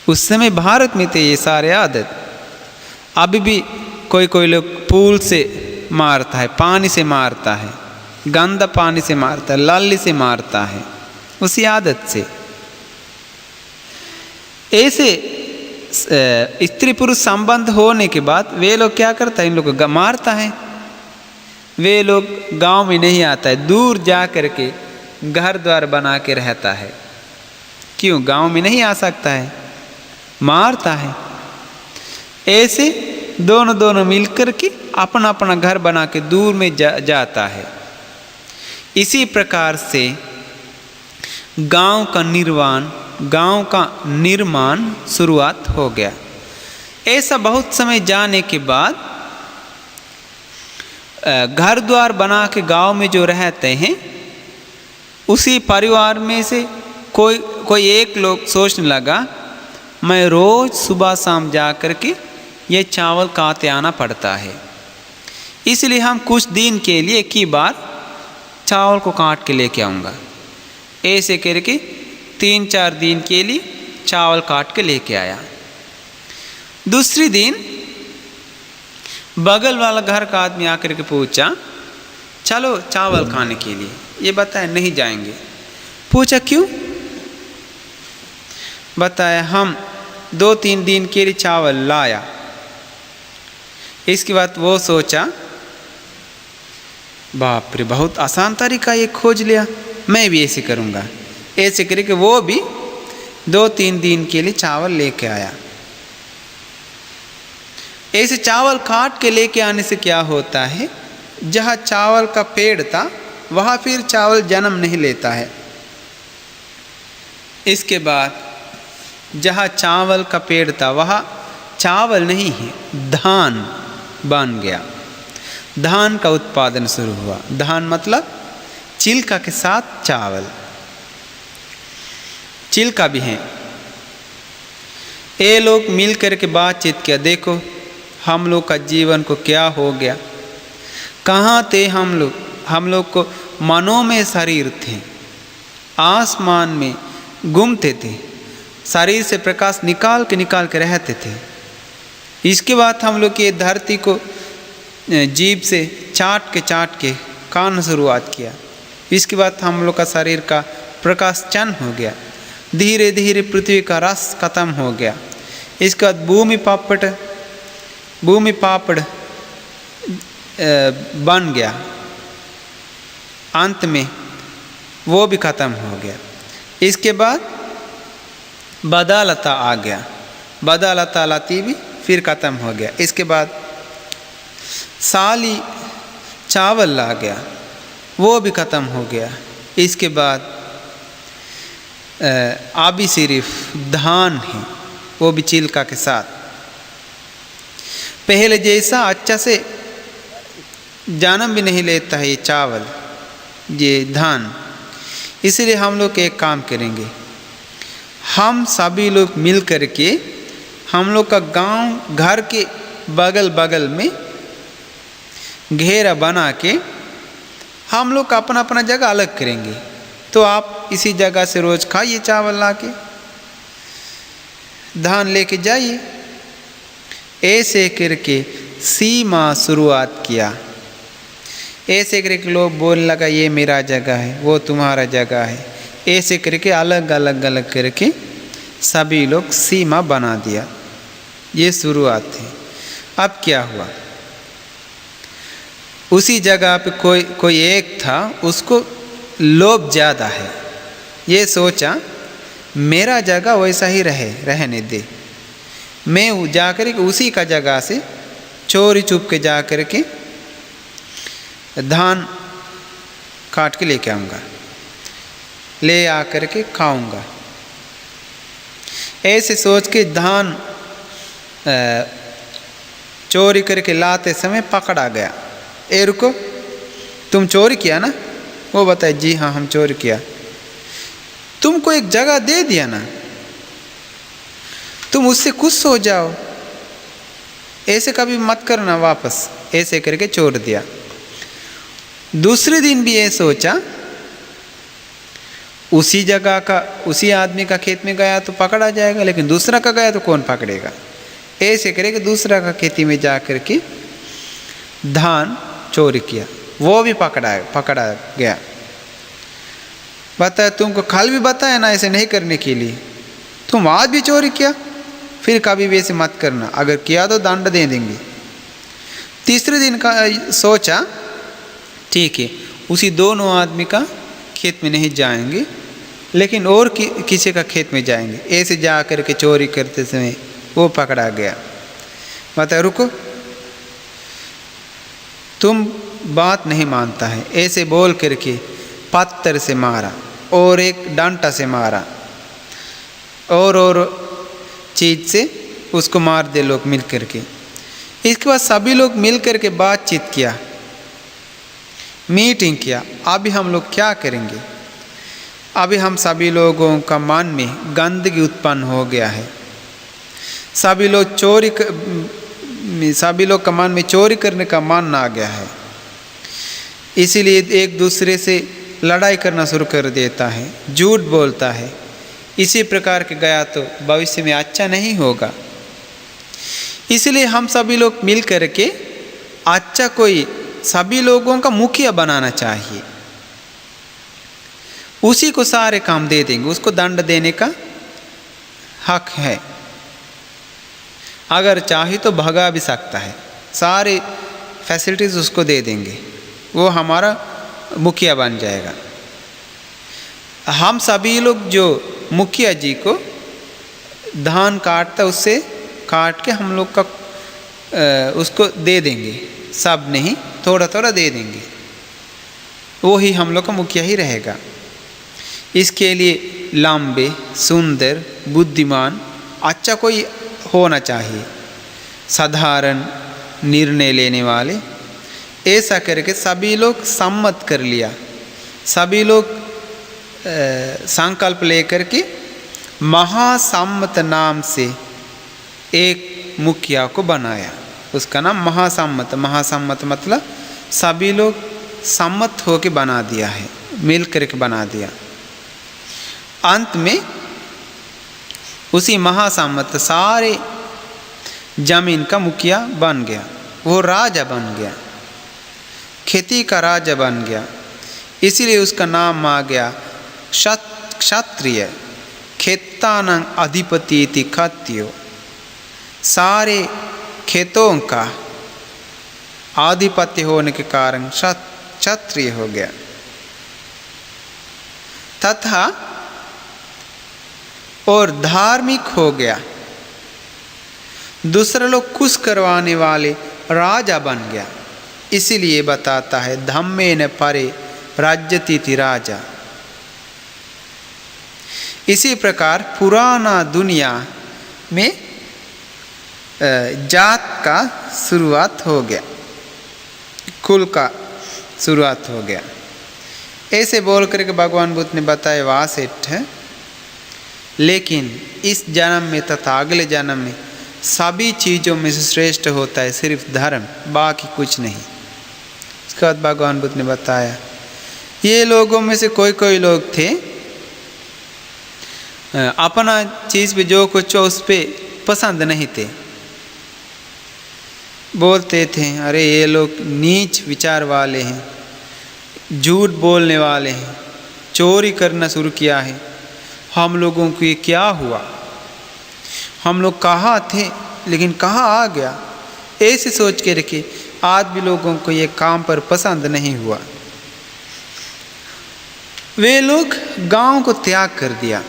उस समय भारत में थे ये सारे आदत। अभी भी कोई लोग पूल से मारता है, पानी से मारता है, गंदा पानी से मारता है, लाली से मारता है, उसी आदत से। ऐसे स्त्री पुरुष संबंध होने के बाद वे लोग क्या करता है, इन लोग को मारता है। वे लोग गांव में नहीं आता है, दूर जा कर के घर द्वार बना के रहता है। क्यों? गांव में नहीं आ सकता है, मारता है। ऐसे दोनों मिलकर के अपना अपना घर बना के दूर में जाता है। इसी प्रकार से गांव का निर्माण शुरुआत हो गया। ऐसा बहुत समय जाने के बाद घर द्वार बना के गांव में जो रहते हैं उसी परिवार में से कोई एक लोग सोचने लगा मैं रोज सुबह शाम जा कर के ये चावल काटे आना पड़ता है, इसलिए हम कुछ दिन के लिए एक ही बार चावल को काट के लेके आऊँगा। ऐसे करके 3-4 दिन के लिए चावल काट के लेके आया। दूसरी दिन बगल वाला घर का आदमी आकर के पूछा चलो चावल खाने के लिए। ये बताया नहीं जाएंगे। पूछा क्यों? बताया हम 2-3 दिन के लिए चावल लाया। इसके बाद वो सोचा बाप रे बहुत आसान तरीका ये खोज लिया, मैं भी ऐसे करूँगा। ऐसे करके वो भी 2-3 दिन के लिए चावल लेके आया। ऐसे चावल काट के लेके आने से क्या होता है, जहाँ चावल का पेड़ था वहाँ फिर चावल जन्म नहीं लेता है। इसके बाद जहाँ चावल का पेड़ था वहाँ चावल नहीं है, धान बन गया। धान का उत्पादन शुरू हुआ। धान मतलब चिल्का के साथ चावल, चिल्का भी है। ये लोग मिल कर के बातचीत किया, देखो हम लोग का जीवन को क्या हो गया, कहाँ थे हम लोग को मनों में शरीर थे, आसमान में घूमते थे, शरीर से प्रकाश निकाल के रहते थे। इसके बाद हम लोग ये धरती को जीभ से चाट के खाना शुरुआत किया। इसके बाद हम लोग का शरीर का प्रकाश चन्न हो गया। धीरे धीरे पृथ्वी का रस खत्म हो गया। इसके बाद भूमि पापड़ बन गया। अंत में वो भी खत्म हो गया। इसके बाद बदालता आ गया। बदालता लाती भी फिर खत्म हो गया। इसके बाद साली चावल आ गया, वो भी खत्म हो गया। इसके बाद अभी सिर्फ धान है, वो भी चिल्का के साथ। पहले जैसा अच्छा से जन्म भी नहीं लेता है ये चावल, ये धान। इसलिए हम लोग एक काम करेंगे, हम सभी लोग मिल कर के हम लोग का गांव घर के बगल बगल में घेरा बना के हम लोग अपना अपना जगह अलग करेंगे। तो आप इसी जगह से रोज खाइए चावल ला के, धान लेके जाइए। ऐसे करके सीमा शुरुआत किया। ऐसे करके लोग बोलने लगा ये मेरा जगह है, वो तुम्हारा जगह है। ऐसे करके अलग अलग अलग करके सभी लोग सीमा बना दिया। ये शुरुआत थी। अब क्या हुआ, उसी जगह पे कोई एक था, उसको लोभ ज़्यादा है। ये सोचा मेरा जगह वैसा ही रहने दे, मैं जाकर के उसी का जगह से चोरी चुप के जा कर के धान काट के लेके आऊँगा, ले आकर के खाऊंगा। ऐसे सोच के धान चोरी करके लाते समय पकड़ा गया। ए रुको, तुम चोरी किया ना? वो बताए जी हाँ हम चोरी किया। तुमको एक जगह दे दिया ना, तुम उससे खुश हो जाओ, ऐसे कभी मत करना वापस। ऐसे करके छोड़ दिया। दूसरे दिन भी ये सोचा उसी जगह का उसी आदमी का खेत में गया तो पकड़ा जाएगा, लेकिन दूसरा का गया तो कौन पकड़ेगा। ऐसे करके दूसरा का खेती में जा कर के धान चोरी किया, वो भी पकड़ा गया। बताया तुमको कल भी बताया ना ऐसे नहीं करने के लिए, तुम आज भी चोरी किया, फिर कभी भी ऐसे मत करना, अगर किया तो दंड दे देंगे। तीसरे दिन का सोचा ठीक है उसी दोनों आदमी का खेत में नहीं जाएंगे, लेकिन और किसी का खेत में जाएंगे। ऐसे जा कर के चोरी करते समय वो पकड़ा गया। बता रुको, तुम बात नहीं मानता है। ऐसे बोल करके पत्थर से मारा और एक डंडा से मारा और चीज से उसको मार दे लोग मिल करके। इसके बाद सभी लोग मिल करके बातचीत किया, मीटिंग किया। अभी हम लोग क्या करेंगे? अभी हम सभी लोगों का मन में गंदगी उत्पन्न हो गया है। सभी लोग का मन में चोरी करने का मन आ गया है, इसीलिए एक दूसरे से लड़ाई करना शुरू कर देता है, झूठ बोलता है। इसी प्रकार के गया तो भविष्य में अच्छा नहीं होगा। इसलिए हम सभी लोग मिल करके अच्छा कोई सभी लोगों का मुखिया बनाना चाहिए, उसी को सारे काम दे देंगे, उसको दंड देने का हक है। अगर चाहे तो भगा भी सकता है, सारे फैसिलिटीज उसको दे देंगे, वो हमारा मुखिया बन जाएगा। हम सभी लोग जो मुखिया जी को धान काटता उससे काट के हम लोग का उसको दे देंगे, सब नहीं थोड़ा थोड़ा दे देंगे, वो ही हम लोग का मुखिया ही रहेगा। इसके लिए लंबे, सुंदर, बुद्धिमान, अच्छा कोई होना चाहिए, साधारण निर्णय लेने वाले। ऐसा करके सभी लोग सम्मत कर लिया। सभी लोग संकल्प लेकर के महासम्मत नाम से एक मुखिया को बनाया। उसका नाम महासम्मत। महासम्मत मतलब सभी लोग सम्मत होके बना दिया है, मिल करके बना दिया। अंत में उसी महासम्मत सारे जमीन का मुखिया बन गया, वो राजा बन गया, खेती का राजा बन गया। इसीलिए उसका नाम आ गया क्षत्रिय, खेतानंग अधिपति इति खत्यो। सारे खेतों का आधिपत्य होने के कारण क्षत्रिय हो गया। तथा और धार्मिक हो गया, दूसरे लोग खुश करवाने वाले राजा बन गया। इसीलिए बताता है धम्मेन परे राज्यतीति राजा। इसी प्रकार पुराना दुनिया में जात का शुरुआत हो गया, कुल का शुरुआत हो गया। ऐसे बोल करके भगवान बुद्ध ने बताया वहाँ सेठ है, लेकिन इस जन्म में तथा अगले जन्म में सभी चीज़ों में से श्रेष्ठ होता है सिर्फ धर्म, बाकी कुछ नहीं। इसके बाद भगवान बुद्ध ने बताया ये लोगों में से कोई कोई लोग थे अपना चीज़ पे जो कुछ हो उस पर पसंद नहीं थे, बोलते थे अरे ये लोग नीच विचार वाले हैं, झूठ बोलने वाले हैं, चोरी करना शुरू किया है, हम लोगों को ये क्या हुआ, हम लोग कहाँ थे लेकिन कहाँ आ गया, ऐसे सोच के रखे। आज भी लोगों को ये काम पर पसंद नहीं हुआ। वे लोग गांव को त्याग कर दिया,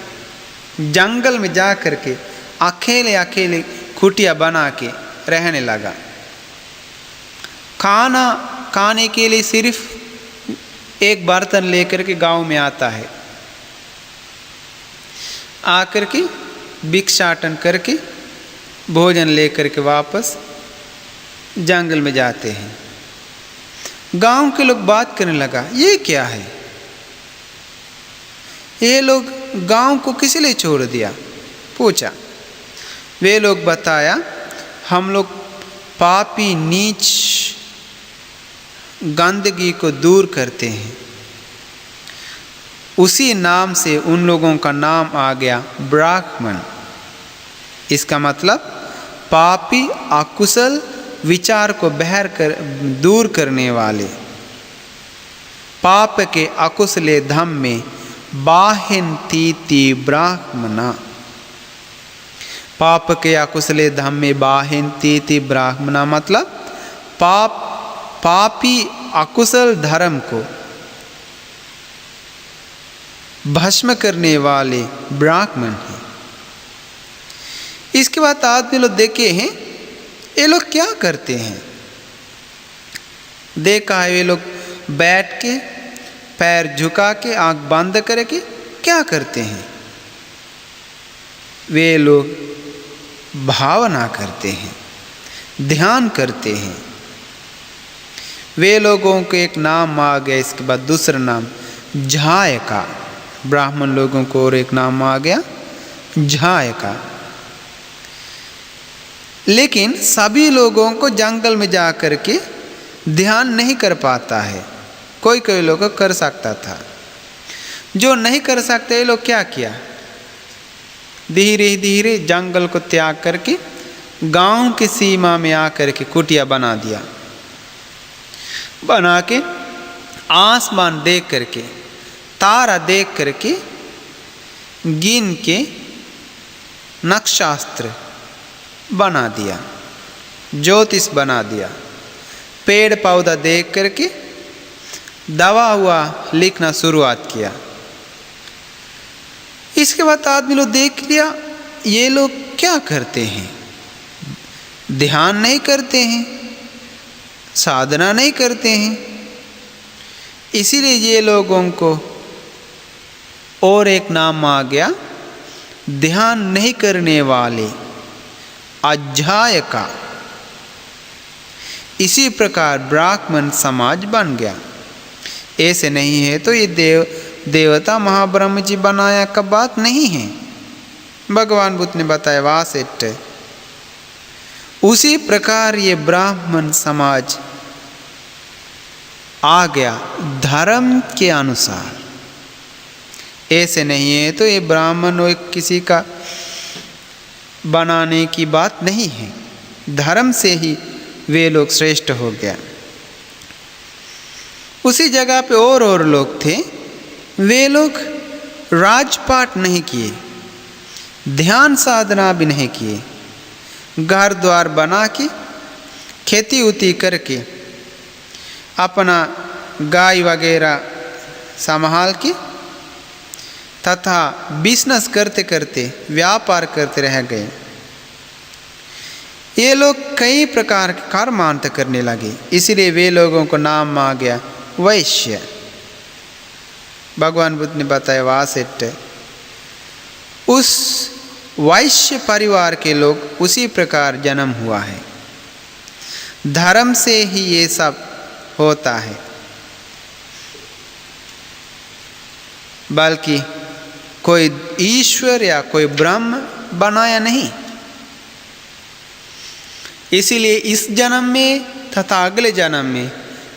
जंगल में जा कर के अकेले अकेले कुटिया बना के रहने लगा। खाना खाने के लिए सिर्फ एक बर्तन लेकर के गांव में आता है, आकर के भिक्षाटन करके भोजन लेकर के वापस जंगल में जाते हैं। गांव के लोग बात करने लगा ये क्या है, ये लोग गांव को किस लिए छोड़ दिया, पूछा। वे लोग बताया हम लोग पापी नीच गंदगी को दूर करते हैं, उसी नाम से उन लोगों का नाम आ गया ब्राह्मण। इसका मतलब पापी अकुशल विचार को दूर करने वाले, पाप के अकुशले धम में बाहिन्तीति ब्राह्मणा, पाप के अकुशले धम में बाहिन्तीति ब्राह्मणा मतलब पापी अकुशल धर्म को भस्म करने वाले ब्राह्मण हैं। इसके बाद आदमी लोग देखे हैं ये लोग क्या करते हैं, देखा है वे लोग बैठ के पैर झुका के आंख बंद करके क्या करते हैं, वे लोग भावना करते हैं, ध्यान करते हैं। वे लोगों को एक नाम आ गया, इसके बाद दूसरा नाम झायका, ब्राह्मण लोगों को और एक नाम आ गया झायका। लेकिन सभी लोगों को जंगल में जा कर के ध्यान नहीं कर पाता है, कोई कोई लोग कर सकता था, जो नहीं कर सकते ये लोग क्या किया, धीरे धीरे जंगल को त्याग करके गांव की सीमा में आकर के कुटिया बना दिया, बना के आसमान देख करके तारा देख करके गिन के नक्षास्त्र बना दिया, ज्योतिष बना दिया, पेड़ पौधा देख करके दवा हुआ लिखना शुरुआत किया। इसके बाद आदमी लोग देख लिया ये लोग क्या करते हैं, ध्यान नहीं करते हैं, साधना नहीं करते हैं, इसीलिए ये लोगों को और एक नाम आ गया ध्यान नहीं करने वाले अझायका। इसी प्रकार ब्राह्मण समाज बन गया। ऐसे नहीं है तो ये देवता महाब्रह्म जी बनाया का बात नहीं है, भगवान बुद्ध ने बताया वासेट। उसी प्रकार ये ब्राह्मण समाज आ गया धर्म के अनुसार। ऐसे नहीं है तो ये ब्राह्मण और किसी का बनाने की बात नहीं है, धर्म से ही वे लोग श्रेष्ठ हो गया। उसी जगह पे और लोग थे, वे लोग राजपाट नहीं किए, ध्यान साधना भी नहीं किए, घर द्वार बना के खेती उती करके अपना गाय वगैरह संभाल के तथा बिजनेस करते करते व्यापार करते रह गए। ये लोग कई प्रकार के कर्मांत करने लगे, इसलिए वे लोगों को नाम आ गया वैश्य। भगवान बुद्ध ने बताया वासेट। उस वैश्य परिवार के लोग उसी प्रकार जन्म हुआ है, धर्म से ही ये सब होता है, बल्कि कोई ईश्वर या कोई ब्रह्म बनाया नहीं। इसीलिए इस जन्म में तथा अगले जन्म में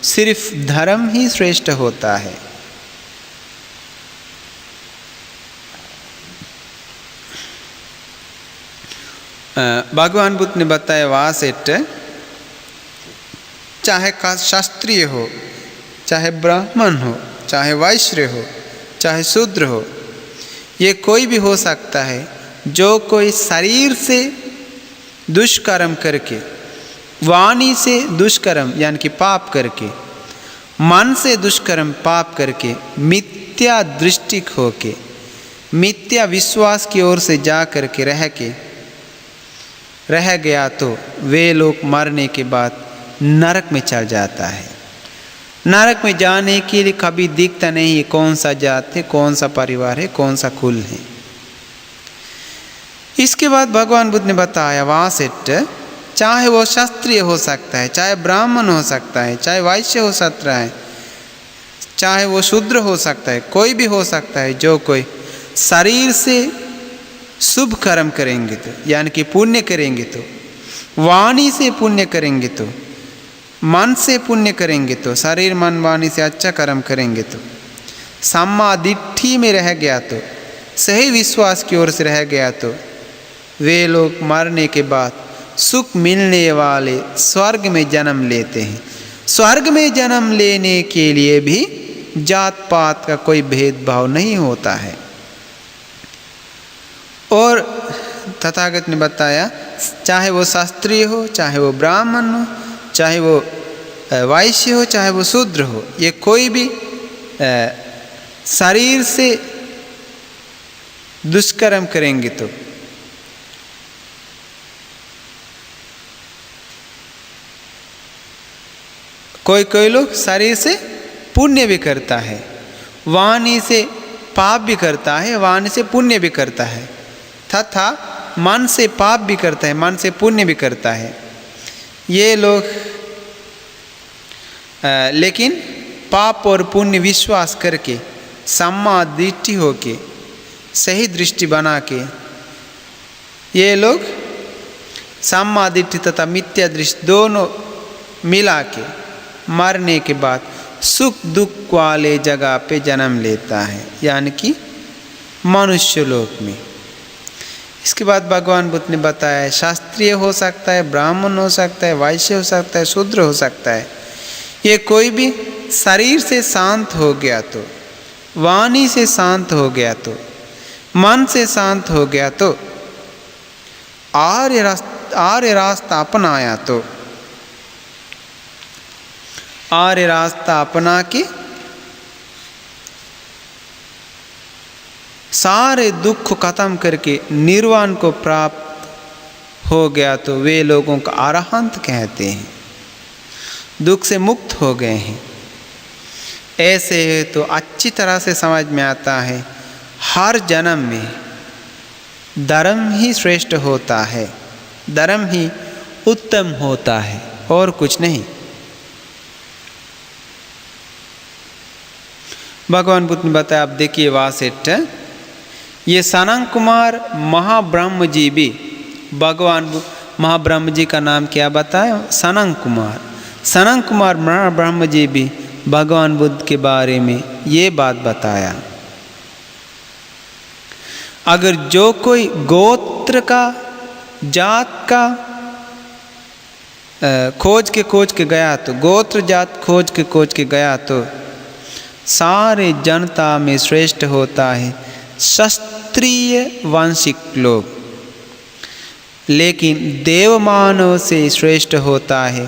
सिर्फ धर्म ही श्रेष्ठ होता है। भगवान बुद्ध ने बताया वहाँ सेठ, चाहे शास्त्रीय हो, चाहे ब्राह्मण हो, चाहे वैश्य हो, चाहे शूद्र हो, ये कोई भी हो सकता है जो कोई शरीर से दुष्कर्म करके, वाणी से दुष्कर्म यानी कि पाप करके, मन से दुष्कर्म पाप करके, मिथ्या दृष्टि खो के, मिथ्या विश्वास की ओर से जा करके रह गया तो वे लोग मरने के बाद नरक में चल जाता है। नरक में जाने के लिए कभी दिखता नहीं है कौन सा जात है, कौन सा परिवार है, कौन सा कुल है। इसके बाद भगवान बुद्ध ने बताया वहाँ से चाहे वो शास्त्रीय हो सकता है, चाहे ब्राह्मण हो सकता है, चाहे वैश्य हो सकता है, चाहे वो शूद्र हो सकता है, कोई भी हो सकता है जो कोई शरीर से शुभ कर्म करेंगे तो यानी कि पुण्य करेंगे तो, वाणी से पुण्य करेंगे तो, मन से पुण्य करेंगे तो, शरीर मन वाणी से अच्छा कर्म करेंगे तो, सम्मा दिट्ठी में रह गया तो, सही विश्वास की ओर से रह गया तो वे लोग मरने के बाद सुख मिलने वाले स्वर्ग में जन्म लेते हैं। स्वर्ग में जन्म लेने के लिए भी जात पात का कोई भेदभाव नहीं होता है। और तथागत ने बताया चाहे वो शास्त्रीय हो, चाहे वो ब्राह्मण हो, चाहे वो वैश्य हो, चाहे वो शूद्र हो, ये कोई भी शरीर से दुष्कर्म करेंगे तो कोई लोग शरीर से पुण्य भी करता है, वाणी से पाप भी करता है, वाणी से पुण्य भी करता है, तथा मन से पाप भी करता है, मन से पुण्य भी करता है। ये लोग लेकिन पाप और पुण्य विश्वास करके सम्मा दृष्टि होके, सही दृष्टि बना के, ये लोग सम्मा दृष्टि तथा मिथ्या दृष्टि दोनों मिला के मरने के बाद सुख दुख वाले जगह पे जन्म लेता है, यानी कि मनुष्य लोक में। इसके बाद भगवान बुद्ध ने बताया शास्त्रीय हो सकता है, ब्राह्मण हो सकता है, वैश्य हो सकता है, शूद्र हो सकता है। ये कोई भी शरीर से शांत हो गया तो, वाणी से शांत हो गया तो, मन से शांत हो गया तो, आर्य रास्ता अपनाया तो, आर्य रास्ता अपना के सारे दुख खत्म करके निर्वाण को प्राप्त हो गया तो वे लोगों का अरहंत कहते हैं, दुख से मुक्त हो गए हैं। ऐसे तो अच्छी तरह से समझ में आता है हर जन्म में धर्म ही श्रेष्ठ होता है, धर्म ही उत्तम होता है और कुछ नहीं। भगवान बुद्ध ने बताया, आप देखिए वासेठ, ये सनक कुमार महाब्रह्म जी भी, भगवान महाब्रह्म जी का नाम क्या बताया? सनक कुमार। सनक कुमार महाब्रह्म जी भी भगवान बुद्ध के बारे में ये बात बताया, अगर जो कोई गोत्र का, जात का खोज के गया तो, गोत्र जात खोज के गया तो सारे जनता में श्रेष्ठ होता है क्षत्रिय वंशिक लोग, लेकिन देव मानव से श्रेष्ठ होता है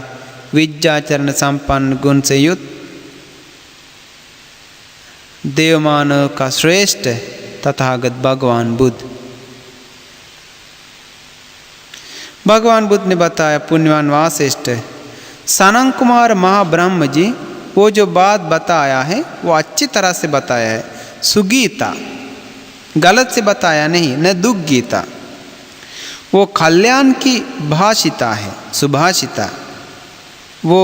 विद्याचरण संपन्न गुण से युक्त देव मानव का श्रेष्ठ तथागत भगवान बुद्ध। भगवान बुद्ध ने बताया, पुण्यवान वासिष्ठ, सनक कुमार महाब्रह्म जी वो जो बात बताया है वो अच्छी तरह से बताया है, सुगीता, गलत से बताया नहीं, न दुख गीता। वो कल्याण की भाषिता है, सुभाषिता, वो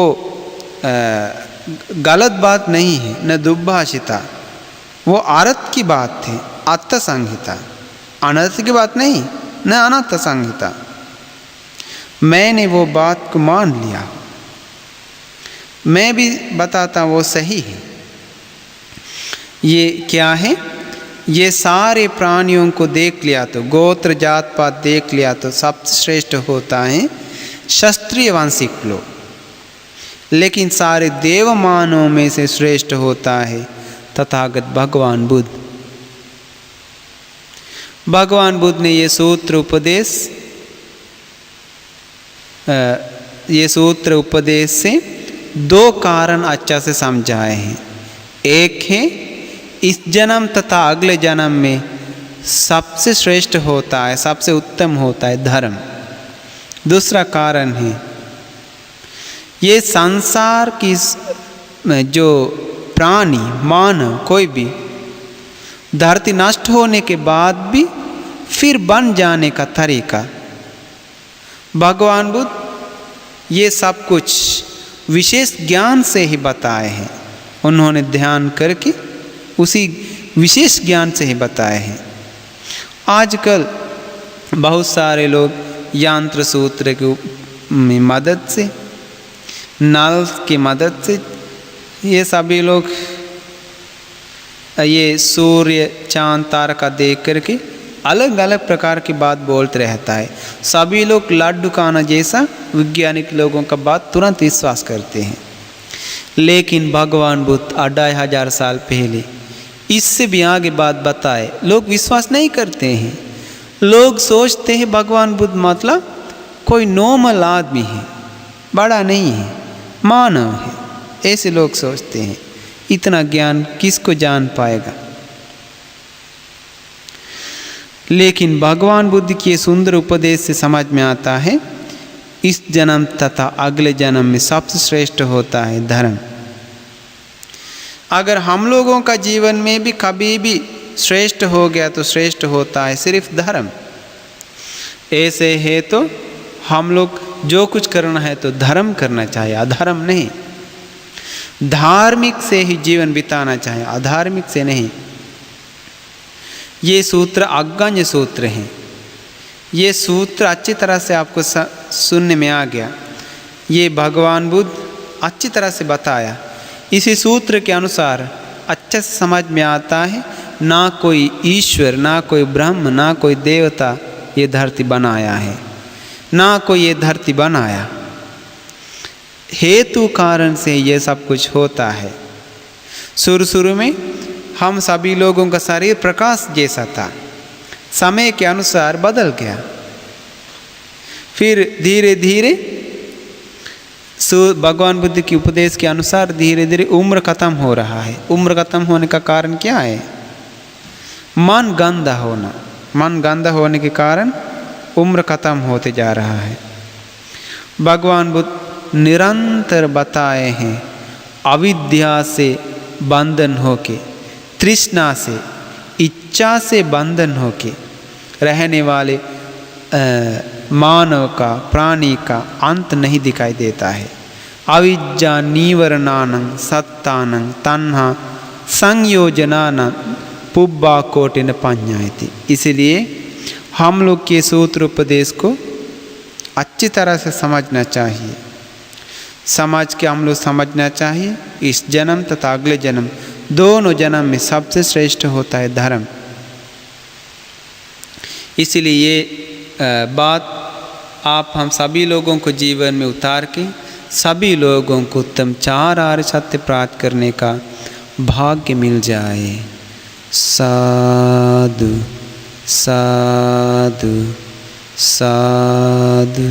गलत बात नहीं है, न दुर्भाषिता। वो अर्थ की बात थी, अर्थ संहिता, अनर्थ की बात नहीं, न अनर्थ संहिता। मैंने वो बात को मान लिया, मैं भी बताता वो सही है। ये क्या है? ये सारे प्राणियों को देख लिया तो, गोत्र जात पात देख लिया तो सबसे श्रेष्ठ होता है क्षत्रिय वंशिक लोग, लेकिन सारे देव मानवों में से श्रेष्ठ होता है तथागत भगवान बुद्ध। भगवान बुद्ध ने ये सूत्र उपदेश से दो कारण अच्छा से समझाए हैं। एक है इस जन्म तथा अगले जन्म में सबसे श्रेष्ठ होता है, सबसे उत्तम होता है धर्म। दूसरा कारण है ये संसार की जो प्राणी मानव कोई भी धरती नष्ट होने के बाद भी फिर बन जाने का तरीका। भगवान बुद्ध ये सब कुछ विशेष ज्ञान से ही बताए हैं, उन्होंने ध्यान करके उसी विशेष ज्ञान से ही बताए हैं। आजकल बहुत सारे लोग यंत्र सूत्र की मदद से, नल की मदद से ये सभी लोग ये सूर्य चांद तारा का देख करके अलग अलग प्रकार की बात बोलते रहता है। सभी लोग लड्डू खाना जैसा वैज्ञानिक लोगों का बात तुरंत विश्वास करते हैं, लेकिन भगवान बुद्ध 2500 साल पहले इससे भी आगे बात बताए, लोग विश्वास नहीं करते हैं। लोग सोचते हैं भगवान बुद्ध मतलब कोई नॉर्मल आदमी है, बड़ा नहीं है, मानव है, ऐसे लोग सोचते हैं। इतना ज्ञान किसको जान पाएगा? लेकिन भगवान बुद्ध के सुंदर उपदेश से समझ में आता है इस जन्म तथा अगले जन्म में सबसे श्रेष्ठ होता है धर्म। अगर हम लोगों का जीवन में भी कभी भी श्रेष्ठ हो गया तो श्रेष्ठ होता है सिर्फ धर्म। ऐसे है तो हम लोग जो कुछ करना है तो धर्म करना चाहिए, अधर्म नहीं। धार्मिक से ही जीवन बिताना चाहिए, अधार्मिक से नहीं। ये सूत्र अज्ञान्य सूत्र हैं। ये सूत्र अच्छी तरह से आपको सुनने में आ गया। ये भगवान बुद्ध अच्छी तरह से बताया। इसी सूत्र के अनुसार अच्छे से समझ में आता है ना कोई ईश्वर, ना कोई ब्रह्म, ना कोई देवता ये धरती बनाया है, ना कोई ये धरती बनाया। हेतु कारण से ये सब कुछ होता है। शुरू में हम सभी लोगों का शरीर प्रकाश जैसा था, समय के अनुसार बदल गया। फिर धीरे धीरे भगवान बुद्ध के उपदेश के अनुसार धीरे धीरे उम्र खत्म हो रहा है। उम्र खत्म होने का कारण क्या है? मन गंदा होना। मन गंदा होने के कारण उम्र खत्म होते जा रहा है। भगवान बुद्ध निरंतर बताए हैं अविद्या से बंधन होके, तृष्णा से, इच्छा से बंधन होके रहने वाले मानव का, प्राणी का अंत नहीं दिखाई देता है। अविद्या नीवरणानं सत्तानं तन्हा संयोजनानं पुब्बा कोटिन पඤ्ඤायति। इसलिए हम लोग के सूत्र उपदेश को अच्छी तरह से समझना चाहिए। समझ के हम लोग समझना चाहिए इस जन्म तथा अगले जन्म, दोनों जन्म में सबसे श्रेष्ठ होता है धर्म। इसलिए ये बात आप हम सभी लोगों को जीवन में उतार के सभी लोगों को उत्तम 4 आर्य सत्य प्राप्त करने का भाग्य मिल जाए। साधु साधु साधु।